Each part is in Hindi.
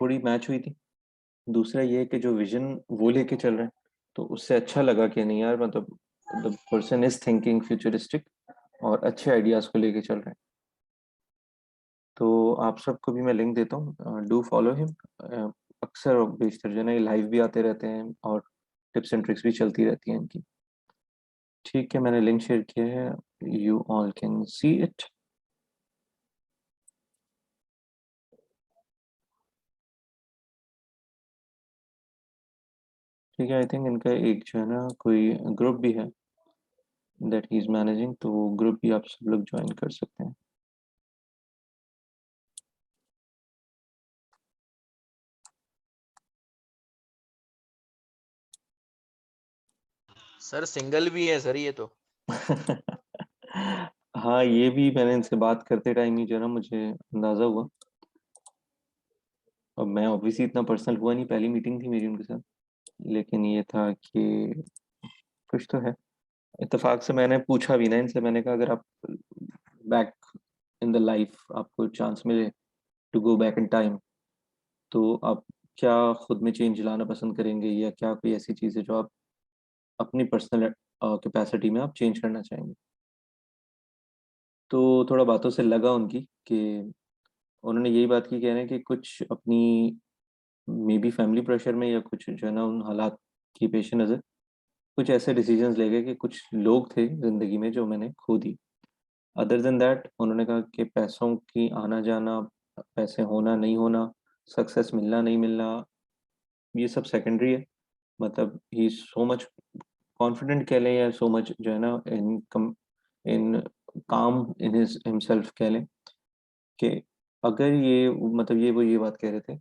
थोड़ी मैच हुई थी। दूसरा ये है कि जो विजन वो लेके चल रहे हैं, तो उससे अच्छा लगा कि नहीं यार, मतलब the person is thinking futuristic और अच्छे आइडियाज को लेके चल रहे हैं। तो आप सबको भी मैं लिंक देता हूँ, डू फॉलो हिम। अक्सर और बेशतर जो है ना, ये लाइव भी आते रहते हैं और टिप्स एंड ट्रिक्स भी चलती रहती हैं इनकी। ठीक है, मैंने लिंक शेयर किया है, you all can see it. ठीक है, आई थिंक इनका एक जो है ना कोई ग्रुप भी है दैट ही इज मैनेजिंग, तो वो ग्रुप भी आप सब लोग ज्वाइन कर सकते हैं। सर सिंगल भी है सर ये तो। हाँ, ये भी मैंने इनसे बात करते टाइम ही जो है ना मुझे अंदाजा हुआ। अब मैं ऑब्वियसली इतना पर्सनल हुआ नहीं, पहली मीटिंग थी मेरी उनके साथ, लेकिन ये था कि कुछ तो है। इत्तेफाक से मैंने पूछा भी ना इनसे, मैंने कहा अगर आप बैक इन द लाइफ आपको चांस मिले to go back in time, तो आप क्या खुद में चेंज लाना पसंद करेंगे, या क्या कोई ऐसी चीज़ है जो आप अपनी पर्सनल कैपेसिटी में आप चेंज करना चाहेंगे। तो थोड़ा बातों से लगा उनकी कि उन्होंने यही बात की, कह रहे हैं कि कुछ अपनी मे बी फैमिली प्रेशर में या कुछ जो है ना उन हालात की पेश नज़र कुछ ऐसे डिसीजंस ले गए कि कुछ लोग थे जिंदगी में जो मैंने खो दी। अदर देन दैट उन्होंने कहा कि पैसों की आना जाना, पैसे होना नहीं होना, सक्सेस मिलना नहीं मिलना, ये सब सेकेंडरी है। मतलब ही सो मच कॉन्फिडेंट कह लें, या सो मच जो है ना इन काम इन हिज हिमसेल्फ कह लें, कि अगर ये मतलब ये वो ये बात कह रहे थे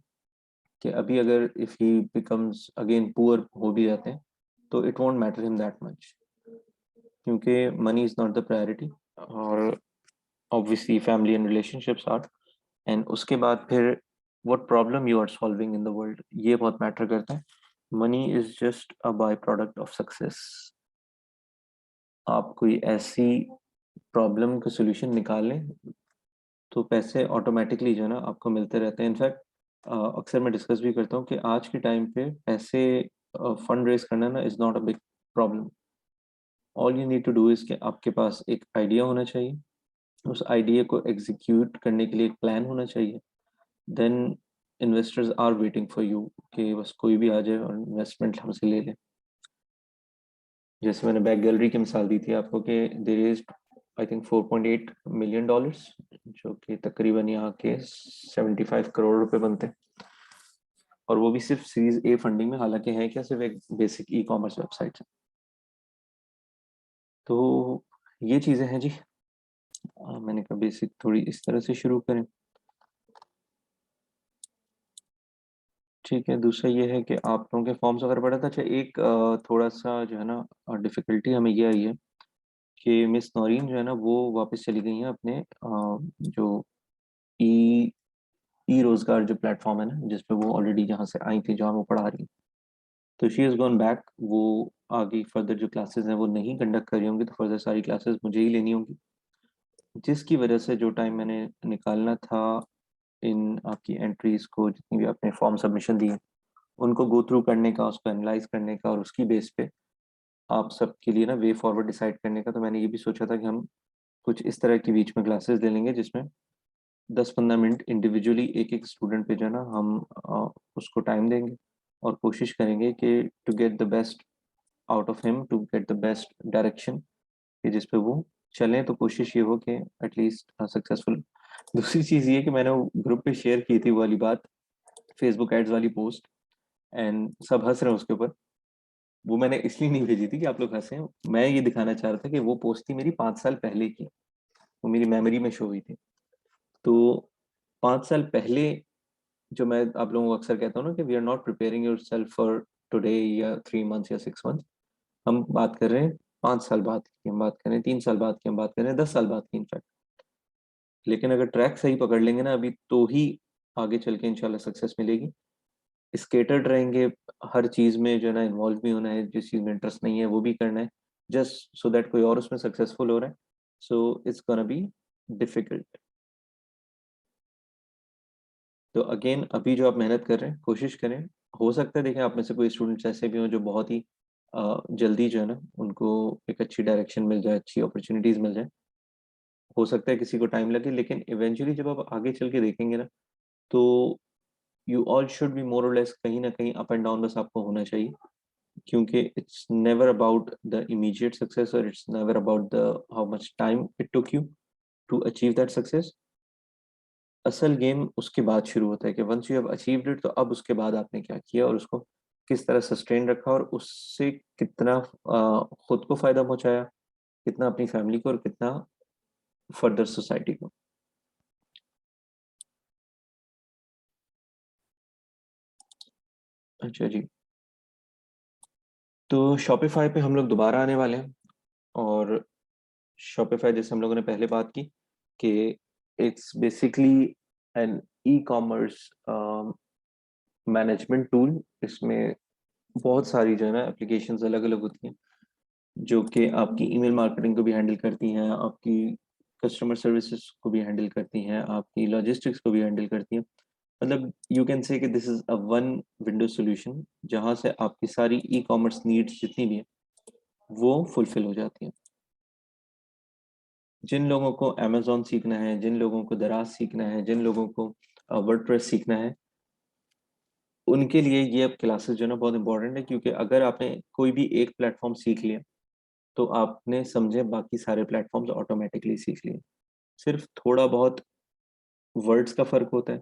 कि अभी अगर if he becomes again poor हो भी जाते हैं, तो it won't matter him that much, क्योंकि money is not the priority, और obviously family and relationships are, and उसके बाद फिर what problem you are solving in the world, ये बहुत मैटर करता है। Money is just a byproduct of success. आप कोई ऐसी प्रॉब्लम का सोल्यूशन निकाल लें, तो पैसे ऑटोमेटिकली जो है ना आपको मिलते रहते हैं। इनफैक्ट अक्सर मैं डिस्कस भी करता हूँ कि आज के टाइम पे पैसे फंड रेज करना ना is not a big problem. All you need to do is कि आपके पास एक आइडिया होना चाहिए, उस आइडिया को एग्जीक्यूट करने के लिए एक प्लान होना चाहिए। Then investors are waiting for you, कि बस कोई भी आ जाए और इन्वेस्टमेंट हमसे ले ले। जैसे मैंने बैक गैलरी की मिसाल दी थी आपको कि there is I think $4.8 million, जो कि तकरीबन यहाँ के 75 करोड़ रुपए बनते हैं, और वो भी सिर्फ सीरीज ए फंडिंग में। हालांकि है क्या, सिर्फ एक बेसिक ई कॉमर्स वेबसाइट है। तो ये चीज़ें हैं जी। मैंने कहा बेसिक थोड़ी इस तरह से शुरू करें। ठीक है, दूसरा ये है कि आप लोगों के फॉर्म्स अगर पड़ा था। अच्छा, एक थोड़ा सा जो है ना डिफिकल्टी हमें ये आई है कि मिस नौरीन जो है ना वो वापस चली गई हैं अपने जो ई ई रोजगार जो प्लेटफॉर्म है ना, जिसपे वो ऑलरेडी जहाँ से आई थी, जहाँ वो पढ़ा रही हैं, तो शी इज़ गॉन बैक। वो आगे फर्दर जो क्लासेस हैं वो नहीं कंडक्ट कर रही होंगी, तो फर्दर सारी क्लासेस मुझे ही लेनी होंगी, जिसकी वजह से जो टाइम मैंने निकालना था इन आपकी एंट्रीज को, जितनी भी आपने फॉर्म सबमिशन दी है, उनको गो थ्रू करने का, उसको एनालाइज करने का, और उसकी बेस पे आप सबके लिए ना वे फॉरवर्ड डिसाइड करने का। तो मैंने ये भी सोचा था कि हम कुछ इस तरह की बीच में क्लासेस ले लेंगे, जिसमें 10-15 मिनट इंडिविजुअली एक एक स्टूडेंट पे जो है ना हम उसको टाइम देंगे, और कोशिश करेंगे कि to get the best out of him, to get the best direction, कि जिस पे वो चलें। तो कोशिश ये हो कि एटलीस्ट सक्सेसफुल। दूसरी चीज़ ये कि मैंने वो ग्रुप पे शेयर की थी वो वाली बात, फेसबुक एड्स वाली पोस्ट, एंड सब हंस रहे हैं उसके ऊपर। वो मैंने इसलिए नहीं भेजी थी कि आप लोग हंसें, मैं ये दिखाना चाह रहा था कि वो पोस्ट थी मेरी 5 साल पहले की, वो मेरी मेमोरी में शो हुई थी। तो 5 साल पहले, जो मैं आप लोगों को अक्सर कहता हूँ ना कि we are not preparing your self for today या 3 मंथ्स या 6 मंथ्स, हम बात कर रहे हैं 5 साल बाद की, हम बात कर रहे हैं 3 साल बाद की, हम बात कर रहे हैं 10 साल बाद की इनफैक्ट। लेकिन अगर ट्रैक सही पकड़ लेंगे ना अभी, तो ही आगे चल के इंशाल्लाह सक्सेस मिलेगी। स्केटर्ड रहेंगे, हर चीज़ में जो है ना इन्वॉल्व भी होना है, जिस चीज़ में इंटरेस्ट नहीं है वो भी करना है, जस्ट सो दैट कोई और उसमें सक्सेसफुल हो रहा है। So it's gonna be difficult. तो अगेन अभी जो आप मेहनत कर रहे हैं, कोशिश करें। हो सकता है देखें आप में से कोई स्टूडेंट्स ऐसे भी हों जो बहुत ही जल्दी जो है ना उनको एक अच्छी डायरेक्शन मिल जाए, अच्छी अपॉर्चुनिटीज़ मिल जाए। हो सकता है किसी को टाइम लगे, लेकिन इवेंचुअली जब आप आगे चल के देखेंगे ना, तो you all should be more और लेस कहीं न कहीं अप एंड डाउन बस आपको होना चाहिए। क्योंकि it's never about the immediate success और it's never about the how much time it took you to achieve that success. असल गेम उसके बाद शुरू होता है कि once you have achieved it, तो अब उसके बाद आपने क्या किया और उसको किस तरह सस्टेन रखा और उससे कितना खुद को फायदा पहुंचाया, कितना अपनी फैमिली को और कितना फर्दर सोसाइटी को। अच्छा जी, तो शॉपिफाई पे हम लोग दोबारा आने वाले हैं। और शॉपिफाई जैसे हम लोगों ने पहले बात की कि it's basically an e commerce management tool. इसमें बहुत सारी जो है ना एप्लीकेशंस अलग अलग होती हैं जो कि आपकी ईमेल मार्केटिंग को भी हैंडल करती हैं, आपकी कस्टमर सर्विसेज को भी हैंडल करती हैं, आपकी लॉजिस्टिक्स को भी हैंडल करती हैं। मतलब यू कैन से कि this is a one window solution जहां से आपकी सारी ई कॉमर्स नीड्स जितनी भी हैं वो फुलफिल हो जाती हैं। जिन लोगों को अमेजोन सीखना है, जिन लोगों को दराज सीखना है, जिन लोगों को वर्डप्रेस सीखना है, उनके लिए ये अब क्लासेस जो है ना बहुत इंपॉर्टेंट है। क्योंकि अगर आपने कोई भी एक प्लेटफॉर्म सीख लिया तो आपने समझे बाकी सारे प्लेटफॉर्म्स ऑटोमेटिकली सीख लिए। सिर्फ थोड़ा बहुत वर्ड्स का फर्क होता है।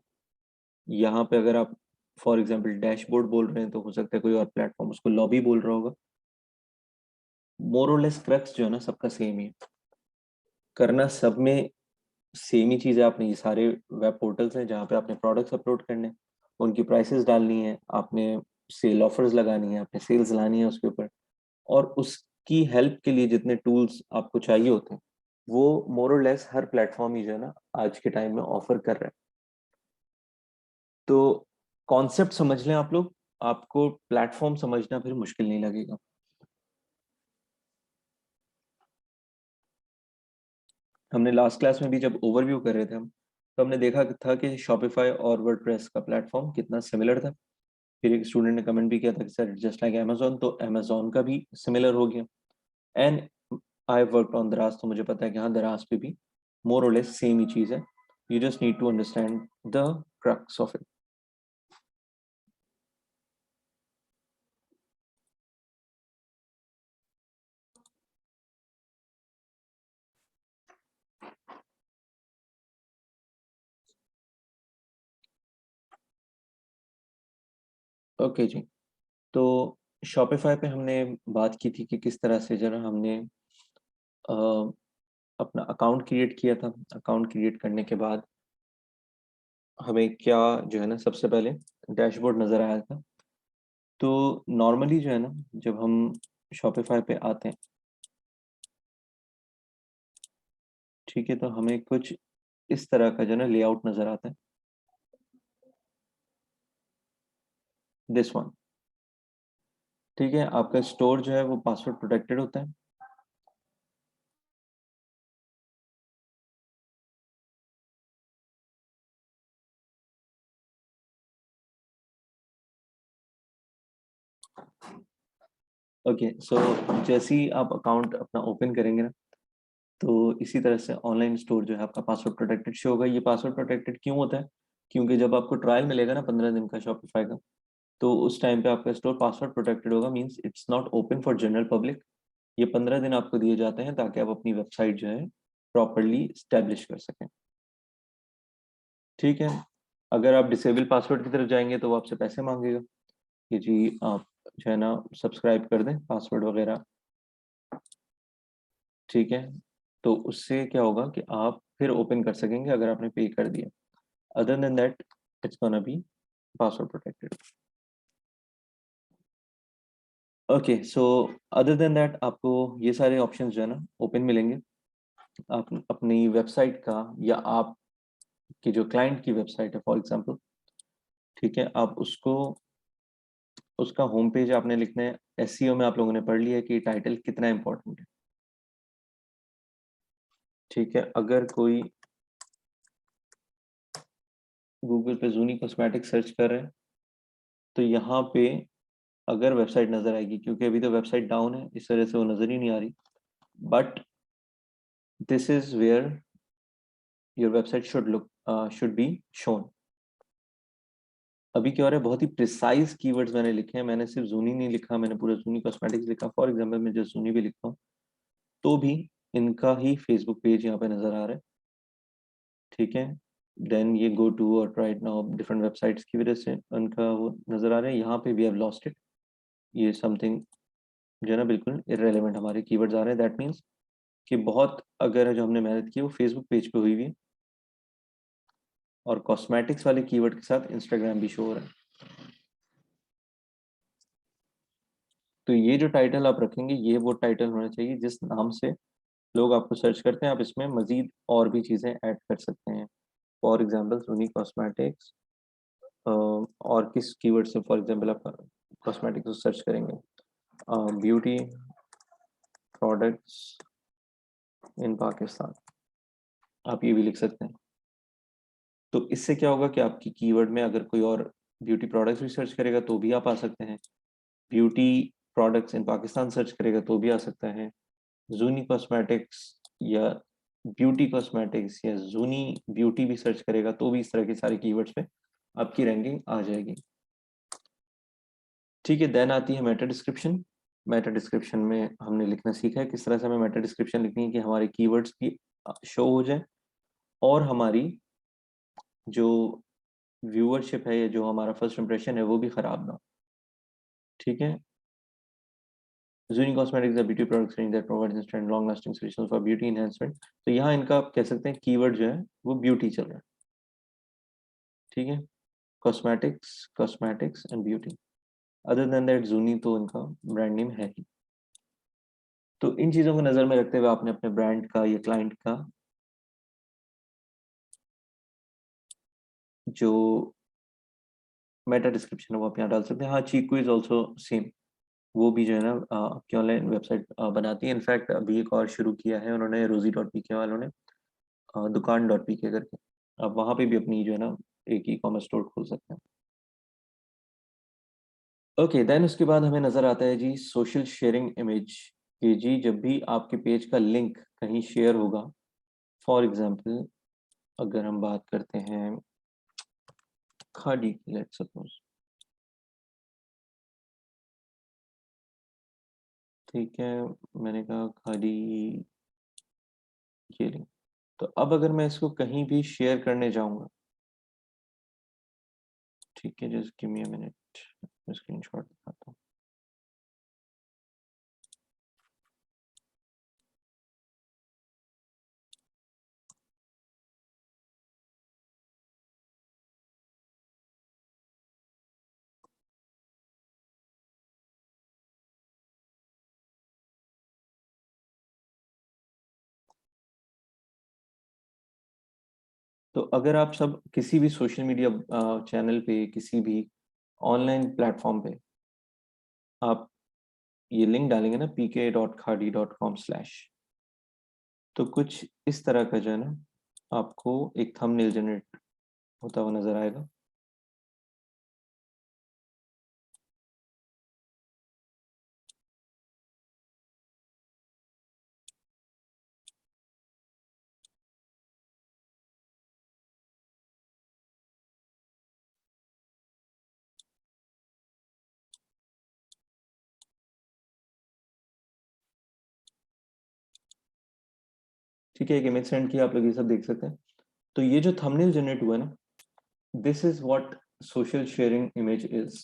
यहाँ पे अगर आप फॉर एग्जांपल डैशबोर्ड बोल रहे हैं तो हो सकता है कोई और प्लेटफॉर्म उसको लॉबी बोल रहा होगा। मोर और लेस क्रक्स जो है ना सबका सेम ही है। करना सब में सेम ही चीज़ है। आपने ये सारे वेब पोर्टल्स हैं जहाँ पे आपने प्रोडक्ट्स अपलोड करने हैं, उनकी प्राइसेस डालनी है, आपने सेल ऑफर्स लगानी है, आपने सेल्स लानी है उसके ऊपर। और उसकी हेल्प के लिए जितने टूल्स आपको चाहिए होते हैं वो मोर और लेस हर प्लेटफॉर्म ही जो है ना आज के टाइम में ऑफर कर रहा है। तो कॉन्सेप्ट समझ लें आप लोग, आपको प्लेटफॉर्म समझना फिर मुश्किल नहीं लगेगा। हमने लास्ट क्लास में भी जब ओवरव्यू कर रहे थे हम, तो हमने देखा था कि शॉपिफाई और वर्डप्रेस का प्लेटफॉर्म कितना सिमिलर था। फिर एक स्टूडेंट ने कमेंट भी किया था कि सर जस्ट लाइक अमेजोन, तो अमेजोन का भी सिमिलर हो गया। एंड आई वर्कड ऑन दराज, तो मुझे पता है कि हाँ दराज पे भी मोर और लेस सेम ही चीज़ है। You just need to understand the crux of it. Okay जी, तो शॉपिफाई पे हमने बात की थी कि किस तरह से जरा हमने अ, अपना अकाउंट क्रिएट किया था। अकाउंट क्रिएट करने के बाद हमें क्या जो है ना सबसे पहले डैशबोर्ड नज़र आया था। तो नॉर्मली जो है ना जब हम शॉपिफाई पे आते हैं, ठीक है, तो हमें कुछ इस तरह का जो है ना लेआउट नज़र आता है। दिस वन, ठीक है। आपका स्टोर जो है वो पासवर्ड प्रोटेक्टेड होता है। ओके, सो जैसे ही आप अकाउंट अपना ओपन करेंगे ना, तो इसी तरह से ऑनलाइन स्टोर जो है आपका पासवर्ड प्रोटेक्टेड शो होगा। ये पासवर्ड प्रोटेक्टेड क्यों होता है? क्योंकि जब आपको ट्रायल मिलेगा ना 15 दिन का शॉपिफाई का, तो उस टाइम पे आपका स्टोर पासवर्ड प्रोटेक्टेड होगा। Means it's not open for general public. ये 15 दिन आपको दिए जाते हैं ताकि आप अपनी वेबसाइट जो है प्रॉपरली स्टैब्लिश कर सकें। ठीक है, अगर आप डिसेबल पासवर्ड की तरफ जाएंगे तो वो आपसे पैसे मांगेगा कि जी आप जो है ना सब्सक्राइब कर दें पासवर्ड वगैरह। ठीक है, तो उससे क्या होगा कि आप फिर ओपन कर सकेंगे अगर आपने पे कर दिया। Other than that it's gonna be password protected. Okay, so other than that आपको ये सारे ऑप्शंस जो है ना ओपन मिलेंगे। आप अपनी वेबसाइट का या आपकी जो क्लाइंट की वेबसाइट है फॉर एग्जांपल, ठीक है, आप उसको उसका होम पेज आपने लिखना है। एसईओ में आप लोगों ने पढ़ लिया है कि टाइटल कितना इंपॉर्टेंट है। ठीक है, अगर कोई गूगल पे जूनी कॉस्मेटिक्स सर्च कर रहे हैं तो यहाँ पे अगर वेबसाइट नजर आएगी, क्योंकि अभी तो वेबसाइट डाउन है इस वजह से वो नजर ही नहीं आ रही, but this is where your website should be shown. अभी क्या हो रहा है, बहुत ही प्रिसाइज कीवर्ड्स मैंने लिखे हैं, मैंने सिर्फ जूनी नहीं लिखा, मैंने पूरा जूनी कॉस्मेटिक्स लिखा। फॉर एग्जांपल मैं जो जूनी भी लिखता हूँ तो भी इनका ही फेसबुक पेज यहाँ पे नजर आ रहा है, ठीक है। देन ये गो टू और राइट नाउ डिफरेंट वेबसाइट्स की वजह से उनका वो नजर आ रहा है। यहाँ पे वी हैव लॉस्ट इट, ये समथिंग जो है ना बिल्कुल इररेलेवेंट हमारे कीवर्ड्स आ रहे हैं। दैट मीन्स कि बहुत अगर जो हमने मेहनत की है वो फेसबुक पेज पे हुई हुई है, और कॉस्मेटिक्स वाले कीवर्ड के साथ इंस्टाग्राम भी शो हो रहा है। तो ये जो टाइटल आप रखेंगे ये वो टाइटल होना चाहिए जिस नाम से लोग आपको सर्च करते हैं। आप इसमें मजीद और भी चीज़ें ऐड कर सकते हैं। फॉर एग्जाम्पल सोनी कॉस्मेटिक्स, और किस कीवर्ड से फॉर एग्जाम्पल आप कॉस्मेटिक्स को सर्च करेंगे, ब्यूटी प्रोडक्ट्स इन पाकिस्तान, आप ये भी लिख सकते हैं। तो इससे क्या होगा कि आपकी कीवर्ड में अगर कोई और ब्यूटी प्रोडक्ट्स भी सर्च करेगा तो भी आप आ सकते हैं, beauty products in Pakistan search करेगा तो भी आ सकता है, जूनी कॉस्मेटिक्स या ब्यूटी कॉस्मेटिक्स या जूनी ब्यूटी भी सर्च करेगा तो भी इस तरह के सारे कीवर्ड्स पे आपकी रैंकिंग आ जाएगी, ठीक है। देन आती है मेटा डिस्क्रिप्शन। मेटा डिस्क्रिप्शन में हमने लिखना सीखा है किस तरह से हमें मेटा डिस्क्रिप्शन लिखनी है कि हमारे कीवर्ड्स भी शो हो जाए और हमारी जो व्यूअरशिप है या जो हमारा फर्स्ट इंप्रेशन है वो भी खराब ना हो, ठीक है। Juni cosmetics beauty products range that provides instant long lasting solutions for beauty enhancement. तो यहाँ इनका आप कह सकते हैं कीवर्ड जो है वो ब्यूटी चल रहा है, ठीक है। Cosmetics, cosmetics and beauty, other than that Juni तो इनका ब्रांड नेम है ही। तो इन चीज़ों को नज़र में रखते हुए आपने अपने ब्रांड का या क्लाइंट का जो मेटा डिस्क्रिप्शन है वो आप यहाँ डाल सकते हैं। हाँ, चीकू इज ऑल्सो सेम, वो भी जो है ना आपकी ऑनलाइन वेबसाइट बनाती है। इनफैक्ट अभी एक और शुरू किया है उन्होंने, रोजी डॉट पी के वालों ने, दुकान डॉट पी के करके, आप वहाँ पे भी अपनी जो है ना एक ई कॉमर्स स्टोर खोल सकते हैं। ओके, देन उसके बाद हमें नज़र आता है जी सोशल शेयरिंग इमेज, कि जी जब भी आपके पेज का लिंक कहीं शेयर होगा, फॉर एग्जांपल अगर हम बात करते हैं खादी की, लेट्स सपोज, ठीक है, मैंने कहा खादी ये लिंक, तो अब अगर मैं इसको कहीं भी शेयर करने जाऊंगा, ठीक है, just give me a minute, मैं स्क्रीनशॉट दिखाता हूँ। तो अगर आप सब किसी भी सोशल मीडिया चैनल पे, किसी भी ऑनलाइन प्लेटफॉर्म पे आप ये लिंक डालेंगे ना pk.khadi.com/, तो कुछ इस तरह का जो है ना आपको एक थंबनेल जनरेट होता हुआ नजर आएगा। ठीक है, एक इमेज सेंड किया, आप लोग ये सब देख सकते हैं। तो ये जो थंबनेल जनरेट हुआ है ना, this is what social sharing image is.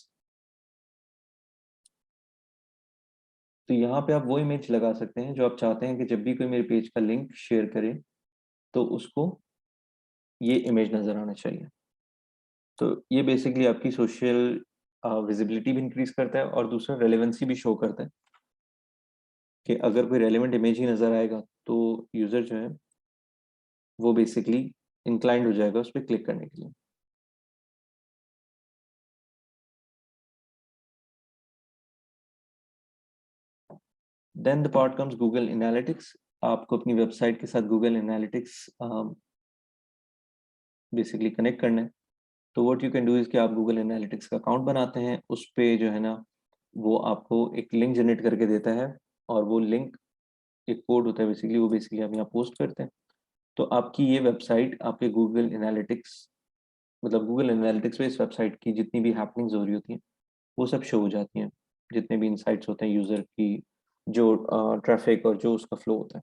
तो यहाँ पे आप वो इमेज लगा सकते हैं जो आप चाहते हैं कि जब भी कोई मेरे पेज का लिंक शेयर करे तो उसको ये इमेज नजर आना चाहिए। तो ये बेसिकली आपकी सोशल विजिबिलिटी भी इंक्रीज करता है और दूसरा रेलेवेंसी भी शो करता है कि अगर कोई रेलेवेंट इमेज ही नजर आएगा तो यूजर जो है वो बेसिकली इंक्लाइंड हो जाएगा उस पर क्लिक करने के लिए। Then the part comes Google Analytics. आपको अपनी वेबसाइट के साथ गूगल एनालिटिक्स बेसिकली कनेक्ट करना है। तो what you can do is कि आप गूगल एनालिटिक्स का अकाउंट बनाते हैं, उस पे जो है ना, वो आपको एक लिंक जनरेट करके देता है, और वो लिंक एक कोड होता है बेसिकली, वो बेसिकली आप यहाँ पोस्ट करते हैं। तो आपकी ये वेबसाइट आपके गूगल एनालिटिक्स, मतलब गूगल एनालिटिक्स पे इस वेबसाइट की जितनी भी हैपनिंग्स हो रही होती हैं, वो सब शो हो जाती हैं, जितने भी इनसाइट्स होते हैं यूज़र की, जो ट्रैफिक और जो उसका फ्लो होता है।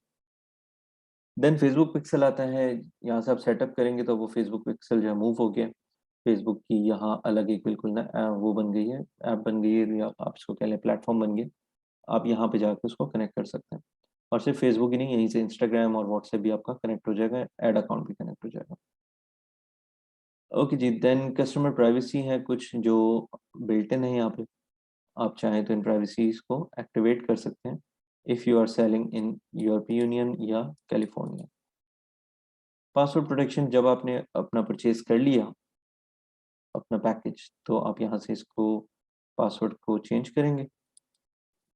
देन फेसबुक पिक्सल आता है, यहाँ से आप सेटअप करेंगे तो वो फेसबुक पिक्सल जो है मूव हो गया। फेसबुक की यहाँ अलग एक बिल्कुल ना वो बन गई है, ऐप बन गई है, या आप इसको कह लें प्लेटफॉर्म बन गया। आप यहाँ पे जाके उसको कनेक्ट कर सकते हैं, और सिर्फ फेसबुक ही नहीं, यहीं से इंस्टाग्राम और व्हाट्सएप भी आपका कनेक्ट हो जाएगा, ऐड अकाउंट भी कनेक्ट हो जाएगा। ओके जी, देन कस्टमर प्राइवेसी है कुछ जो बिल्ट इन है यहाँ पे। आप चाहें तो इन प्राइवेसीज को एक्टिवेट कर सकते हैं इफ़ यू आर सेलिंग इन यूरोपीय यूनियन या कैलिफोर्निया। पासवर्ड प्रोटेक्शन, जब आपने अपना परचेज कर लिया अपना पैकेज, तो आप यहाँ से इसको पासवर्ड को चेंज करेंगे,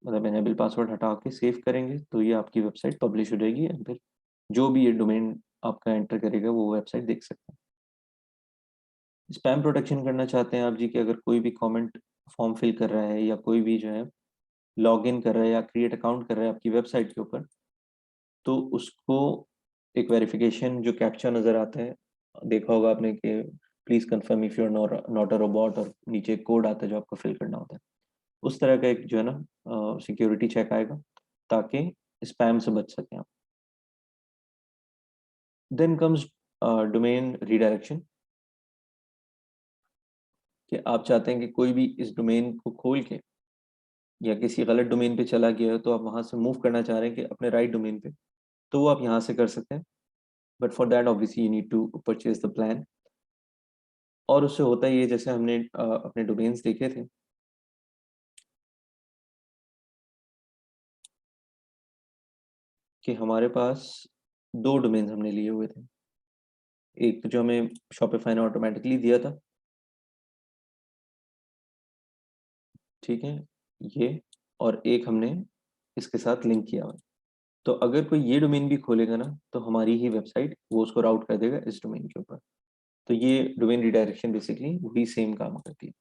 मतलब एनेबल पासवर्ड हटा के सेव करेंगे, तो ये आपकी वेबसाइट पब्लिश हो जाएगी, एंड फिर जो भी ये डोमेन आपका एंटर करेगा वो वेबसाइट देख सकते हैं। स्पैम प्रोटेक्शन करना चाहते हैं आप जी, कि अगर कोई भी कमेंट फॉर्म फिल कर रहा है, या कोई भी जो है लॉग इन कर रहा है या क्रिएट अकाउंट कर रहा है आपकी वेबसाइट के ऊपर, तो उसको एक वेरिफिकेशन जो कैप्चा नज़र आता है, देखा होगा आपने कि please confirm if you are not a robot, और नीचे एक कोड आता है जो आपको फिल करना होता है। उस तरह का एक जो है ना सिक्योरिटी चेक आएगा, ताकि स्पैम से बच सकें आप। देन कम्स डोमेन रीडायरेक्शन, कि आप चाहते हैं कि कोई भी इस डोमेन को खोल के या किसी गलत डोमेन पे चला गया हो, तो आप वहाँ से मूव करना चाह रहे हैं कि अपने राइट डोमेन पे, तो वो आप यहाँ से कर सकते हैं। But for that obviously you need to purchase the plan. और उससे होता ही है, जैसे हमने अपने डोमेन्स देखे थे कि हमारे पास 2 डोमेन्स हमने लिए हुए थे। एक जो हमें शॉपिफाई ने ऑटोमेटिकली दिया था, ठीक है, ये, और एक हमने इसके साथ लिंक किया हुआ है। तो अगर कोई ये डोमेन भी खोलेगा ना, तो हमारी ही वेबसाइट वो उसको राउट कर देगा इस डोमेन के ऊपर। तो ये डोमेन रिडायरेक्शन बेसिकली वही सेम काम करती है।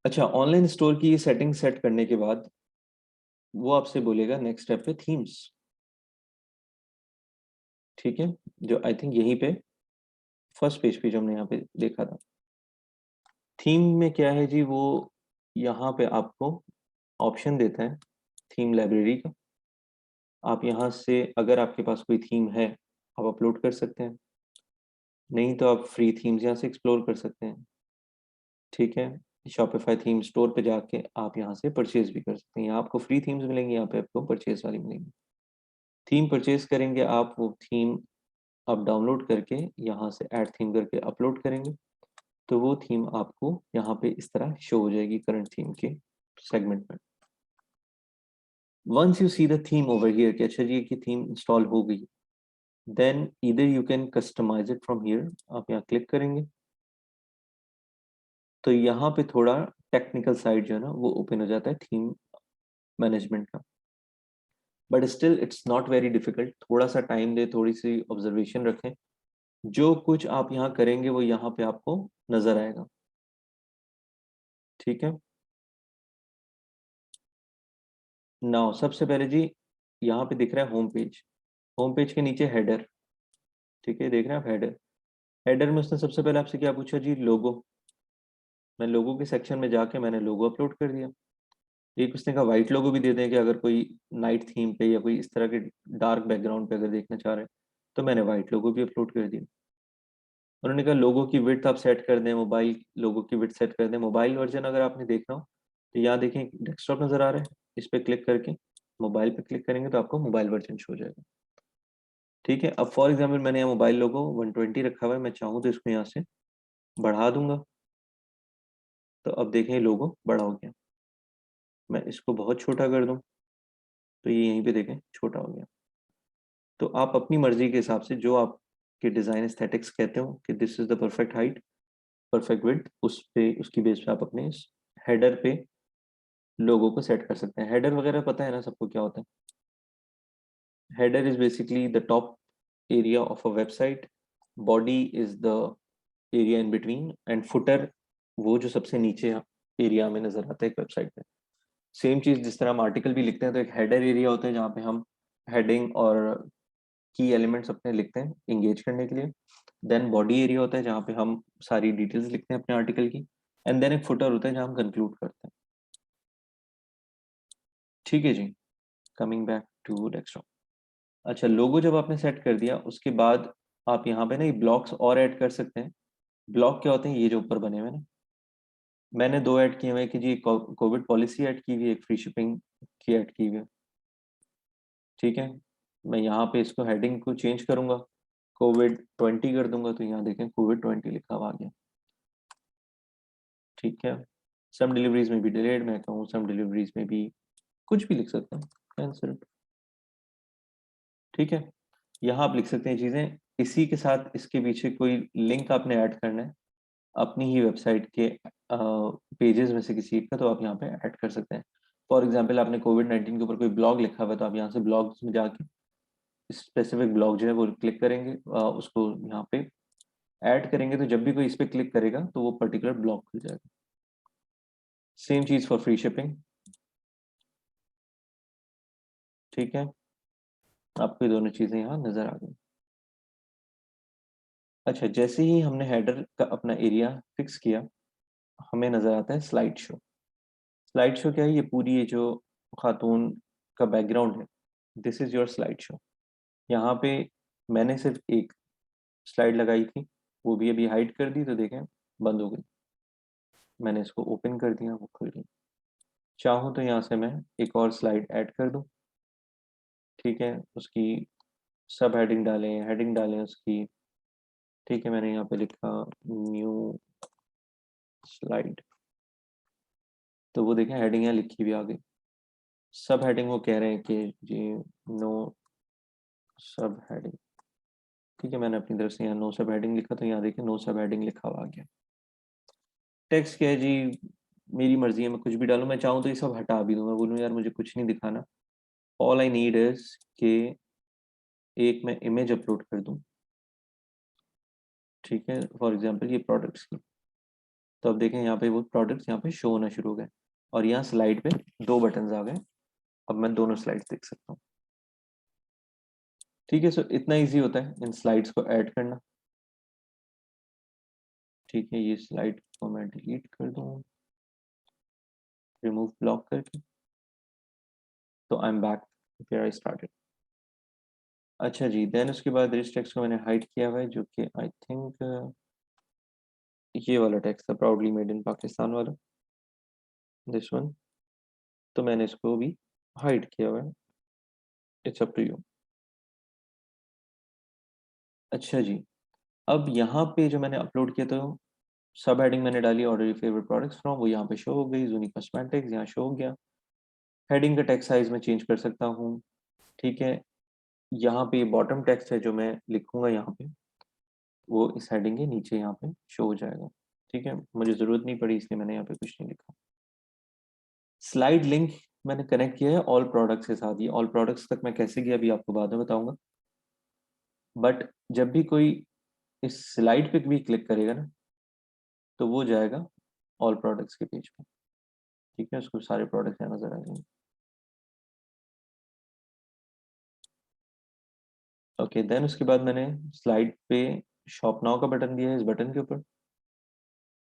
अच्छा, ऑनलाइन स्टोर की ये सेटिंग सेट करने के बाद वो आपसे बोलेगा नेक्स्ट स्टेप पे थीम्स, ठीक है, जो आई थिंक यहीं पे फर्स्ट पेज पे जो हमने यहाँ पे देखा था। थीम में क्या है जी, वो यहाँ पे आपको ऑप्शन देता है थीम लाइब्रेरी का। आप यहाँ से अगर आपके पास कोई थीम है, आप अपलोड कर सकते हैं, नहीं तो आप फ्री थीम्स यहाँ से एक्सप्लोर कर सकते हैं, ठीक है। शॉपिफाई थीम स्टोर पे जाके आप यहाँ से परचेज भी कर सकते हैं, यहाँ आपको फ्री थीम्स मिलेंगी, यहाँ पे आपको परचेज वाली मिलेंगी। थीम परचेज करेंगे आप, वो थीम आप डाउनलोड करके यहाँ से ऐड थीम करके अपलोड करेंगे, तो वो थीम आपको यहाँ पे इस तरह शो हो जाएगी करंट थीम के सेगमेंट में। Once you see the theme over here कि अच्छा जी की थीम इंस्टॉल हो गई, then either you can customize it from here. आप यहाँ क्लिक करेंगे तो यहाँ पे थोड़ा टेक्निकल साइड जो है ना वो ओपन हो जाता है थीम मैनेजमेंट का, but still it's not very difficult. थोड़ा सा टाइम दे, थोड़ी सी ऑब्जर्वेशन रखें, जो कुछ आप यहाँ करेंगे वो यहाँ पे आपको नजर आएगा, ठीक है। नाउ सबसे पहले जी यहाँ पे दिख रहा है होम पेज, होम पेज के नीचे हेडर, ठीक है, देख रहे हैं आप हेडर। हेडर में उसने सबसे पहले आपसे क्या पूछा जी, लोगो। मैं लोगो के सेक्शन में जाके मैंने लोगो अपलोड कर दिया। एक उसने कहा वाइट लोगो भी दे दें कि अगर कोई नाइट थीम पे या कोई इस तरह के डार्क बैकग्राउंड पे अगर देखना चाह रहे हैं, तो मैंने वाइट लोगो भी अपलोड कर दिया। उन्होंने कहा लोगो की विड्थ आप सेट कर दें, मोबाइल लोगो की विड्थ सेट कर दें। मोबाइल वर्जन अगर आपने देखना हो तो यहाँ देखें डेस्कटॉप नज़र आ रहा है, इस पर क्लिक करके मोबाइल पे क्लिक करेंगे तो आपको मोबाइल वर्जन शो हो जाएगा, ठीक है। अब फॉर एग्जाम्पल मैंने यहाँ मोबाइल लोगो 120 रखा हुआ है, मैं चाहूँ तो इसको यहाँ से बढ़ा दूंगा, तो अब देखें लोगो बड़ा हो गया। मैं इसको बहुत छोटा कर दूं तो ये यहीं पे देखें छोटा हो गया। तो आप अपनी मर्जी के हिसाब से जो आपके डिज़ाइन एस्थेटिक्स कहते हो कि this is the perfect height, perfect width, उस पे उसकी बेस पे आप अपने हेडर पे लोगों को सेट कर सकते हैं। हेडर वगैरह पता है ना सबको क्या होता है। Header is basically the top area of a website body is the area in between, and footer वो जो सबसे नीचे एरिया में नजर आता है एक वेबसाइट पे। सेम चीज जिस तरह हम आर्टिकल भी लिखते हैं, तो एक हेडर एरिया होता है जहाँ पे हम हेडिंग और की एलिमेंट्स अपने लिखते हैं इंगेज करने के लिए। देन बॉडी एरिया होता है जहाँ पे हम सारी डिटेल्स लिखते हैं अपने आर्टिकल की। एंड देन एक फुटर होता है जहाँ हम कंक्लूड करते हैं। ठीक है जी, कमिंग बैक टू डेस्कटॉप। अच्छा, लोगो जब आपने सेट कर दिया उसके बाद आप यहाँ पे ना ये ब्लॉक्स और ऐड कर सकते हैं। ब्लॉक क्या होते हैं? ये जो ऊपर बने हुए हैं ना, मैंने दो ऐड किए हुए हैं कि जी कोविड पॉलिसी ऐड की हुई है, एक फ्री शिपिंग की ऐड की हुई है। ठीक है, मैं यहाँ पे इसको हेडिंग को चेंज करूंगा, कोविड 20 कर दूंगा, तो यहाँ देखें कोविड 20 लिखा हुआ आ गया। ठीक है, सम डिलीवरीज में भी डिलेड, मैं कहूँ सम डिलीवरीज में भी कुछ भी लिख सकते हैं, कैंसिल। ठीक है, यहाँ आप लिख सकते हैं चीज़ें। इसी के साथ इसके पीछे कोई लिंक आपने ऐड करना है अपनी ही वेबसाइट के पेजेस में से किसी एक का, तो आप यहाँ पे ऐड कर सकते हैं। फॉर एग्जांपल आपने कोविड 19 के ऊपर कोई ब्लॉग लिखा हुआ है, तो आप यहाँ से ब्लॉग्स में जाके स्पेसिफिक ब्लॉग जो है वो क्लिक करेंगे, उसको यहाँ पे ऐड करेंगे, तो जब भी कोई इस पर क्लिक करेगा तो वो पर्टिकुलर ब्लॉग खुल जाएगा। Same cheese for free shipping. ठीक है, आपको ये दोनों चीज़ें यहाँ नज़र आ गई। अच्छा, जैसे ही हमने हेडर का अपना एरिया फिक्स किया, हमें नज़र आता है स्लाइड शो। स्लाइड शो क्या है? ये पूरी ये जो खातून का बैकग्राउंड है, this is your slide show. यहाँ पे मैंने सिर्फ एक स्लाइड लगाई थी, वो भी अभी हाइड कर दी, तो देखें बंद हो गई। मैंने इसको ओपन कर दिया, वो खुल गई। चाहूँ तो यहाँ से मैं एक और स्लाइड ऐड कर दूँ। ठीक है, उसकी सब हेडिंग डालें उसकी। ठीक है, मैंने यहाँ पे लिखा न्यू स्लाइड, तो वो देखें हेडिंग यहाँ लिखी हुई आ गई। सब हेडिंग वो कह रहे हैं कि जी नो सब हेडिंग। ठीक है, मैंने अपनी तरफ से यहाँ नो सब हेडिंग लिखा, तो यहाँ देखिए नो सब हेडिंग लिखा हुआ आ गया। टेक्स्ट क्या है जी? मेरी मर्जी है, मैं कुछ भी डालूँ। मैं चाहूँ तो ये सब हटा भी दूँ, मैं बोलूँ यार मुझे कुछ नहीं दिखाना, ऑल आई नीड इज कि एक मैं इमेज अपलोड कर दूँ। ठीक है, फॉर एग्जांपल ये प्रोडक्ट्स की, तो अब देखें यहाँ पे वो प्रोडक्ट्स यहाँ पे शो होना शुरू हो गए, और यहाँ स्लाइड पे दो बटन्स आ गए। अब मैं दोनों स्लाइड्स देख सकता हूँ। ठीक है, सो इतना इजी होता है इन स्लाइड्स को ऐड करना। ठीक है, ये स्लाइड को मैं डिलीट कर दूँ, रिमूव ब्लॉक करके, तो I am back where I started. अच्छा जी, देन उसके बाद इस टेक्स्ट को मैंने हाइड किया हुआ है, जो कि आई थिंक ये वाला टेक्स्ट था, प्राउडली मेड इन पाकिस्तान वाला, दिस वन। तो मैंने इसको भी हाइड किया हुआ है, इट्स अप टू यू। अच्छा जी, अब यहाँ पे जो मैंने अपलोड किया, तो सब हेडिंग मैंने डाली order your favourite products from, वो यहाँ पे शो हो गई। जूनी कॉस्मेटिक्स यहाँ शो हो गया। हेडिंग का टेक्स्ट साइज में चेंज कर सकता हूँ। ठीक है, यहाँ पे बॉटम टेक्स्ट है जो मैं लिखूंगा यहाँ पे, वो इस हेडिंग के नीचे यहाँ पे शो हो जाएगा। ठीक है, मुझे ज़रूरत नहीं पड़ी इसलिए मैंने यहाँ पे कुछ नहीं लिखा। स्लाइड लिंक मैंने कनेक्ट किया है ऑल प्रोडक्ट्स के साथ। ये ऑल प्रोडक्ट्स तक मैं कैसे गया अभी आपको बाद में बताऊंगा, बट जब भी कोई इस स्लाइड पे भी क्लिक करेगा ना, तो वो जाएगा ऑल प्रोडक्ट्स के पेज पे। ठीक है, उसको सारे प्रोडक्ट्स यहाँ नजर आ जाएंगे। ओके, देन उसके बाद मैंने स्लाइड पे शॉप नाउ का बटन दिया है इस बटन के ऊपर।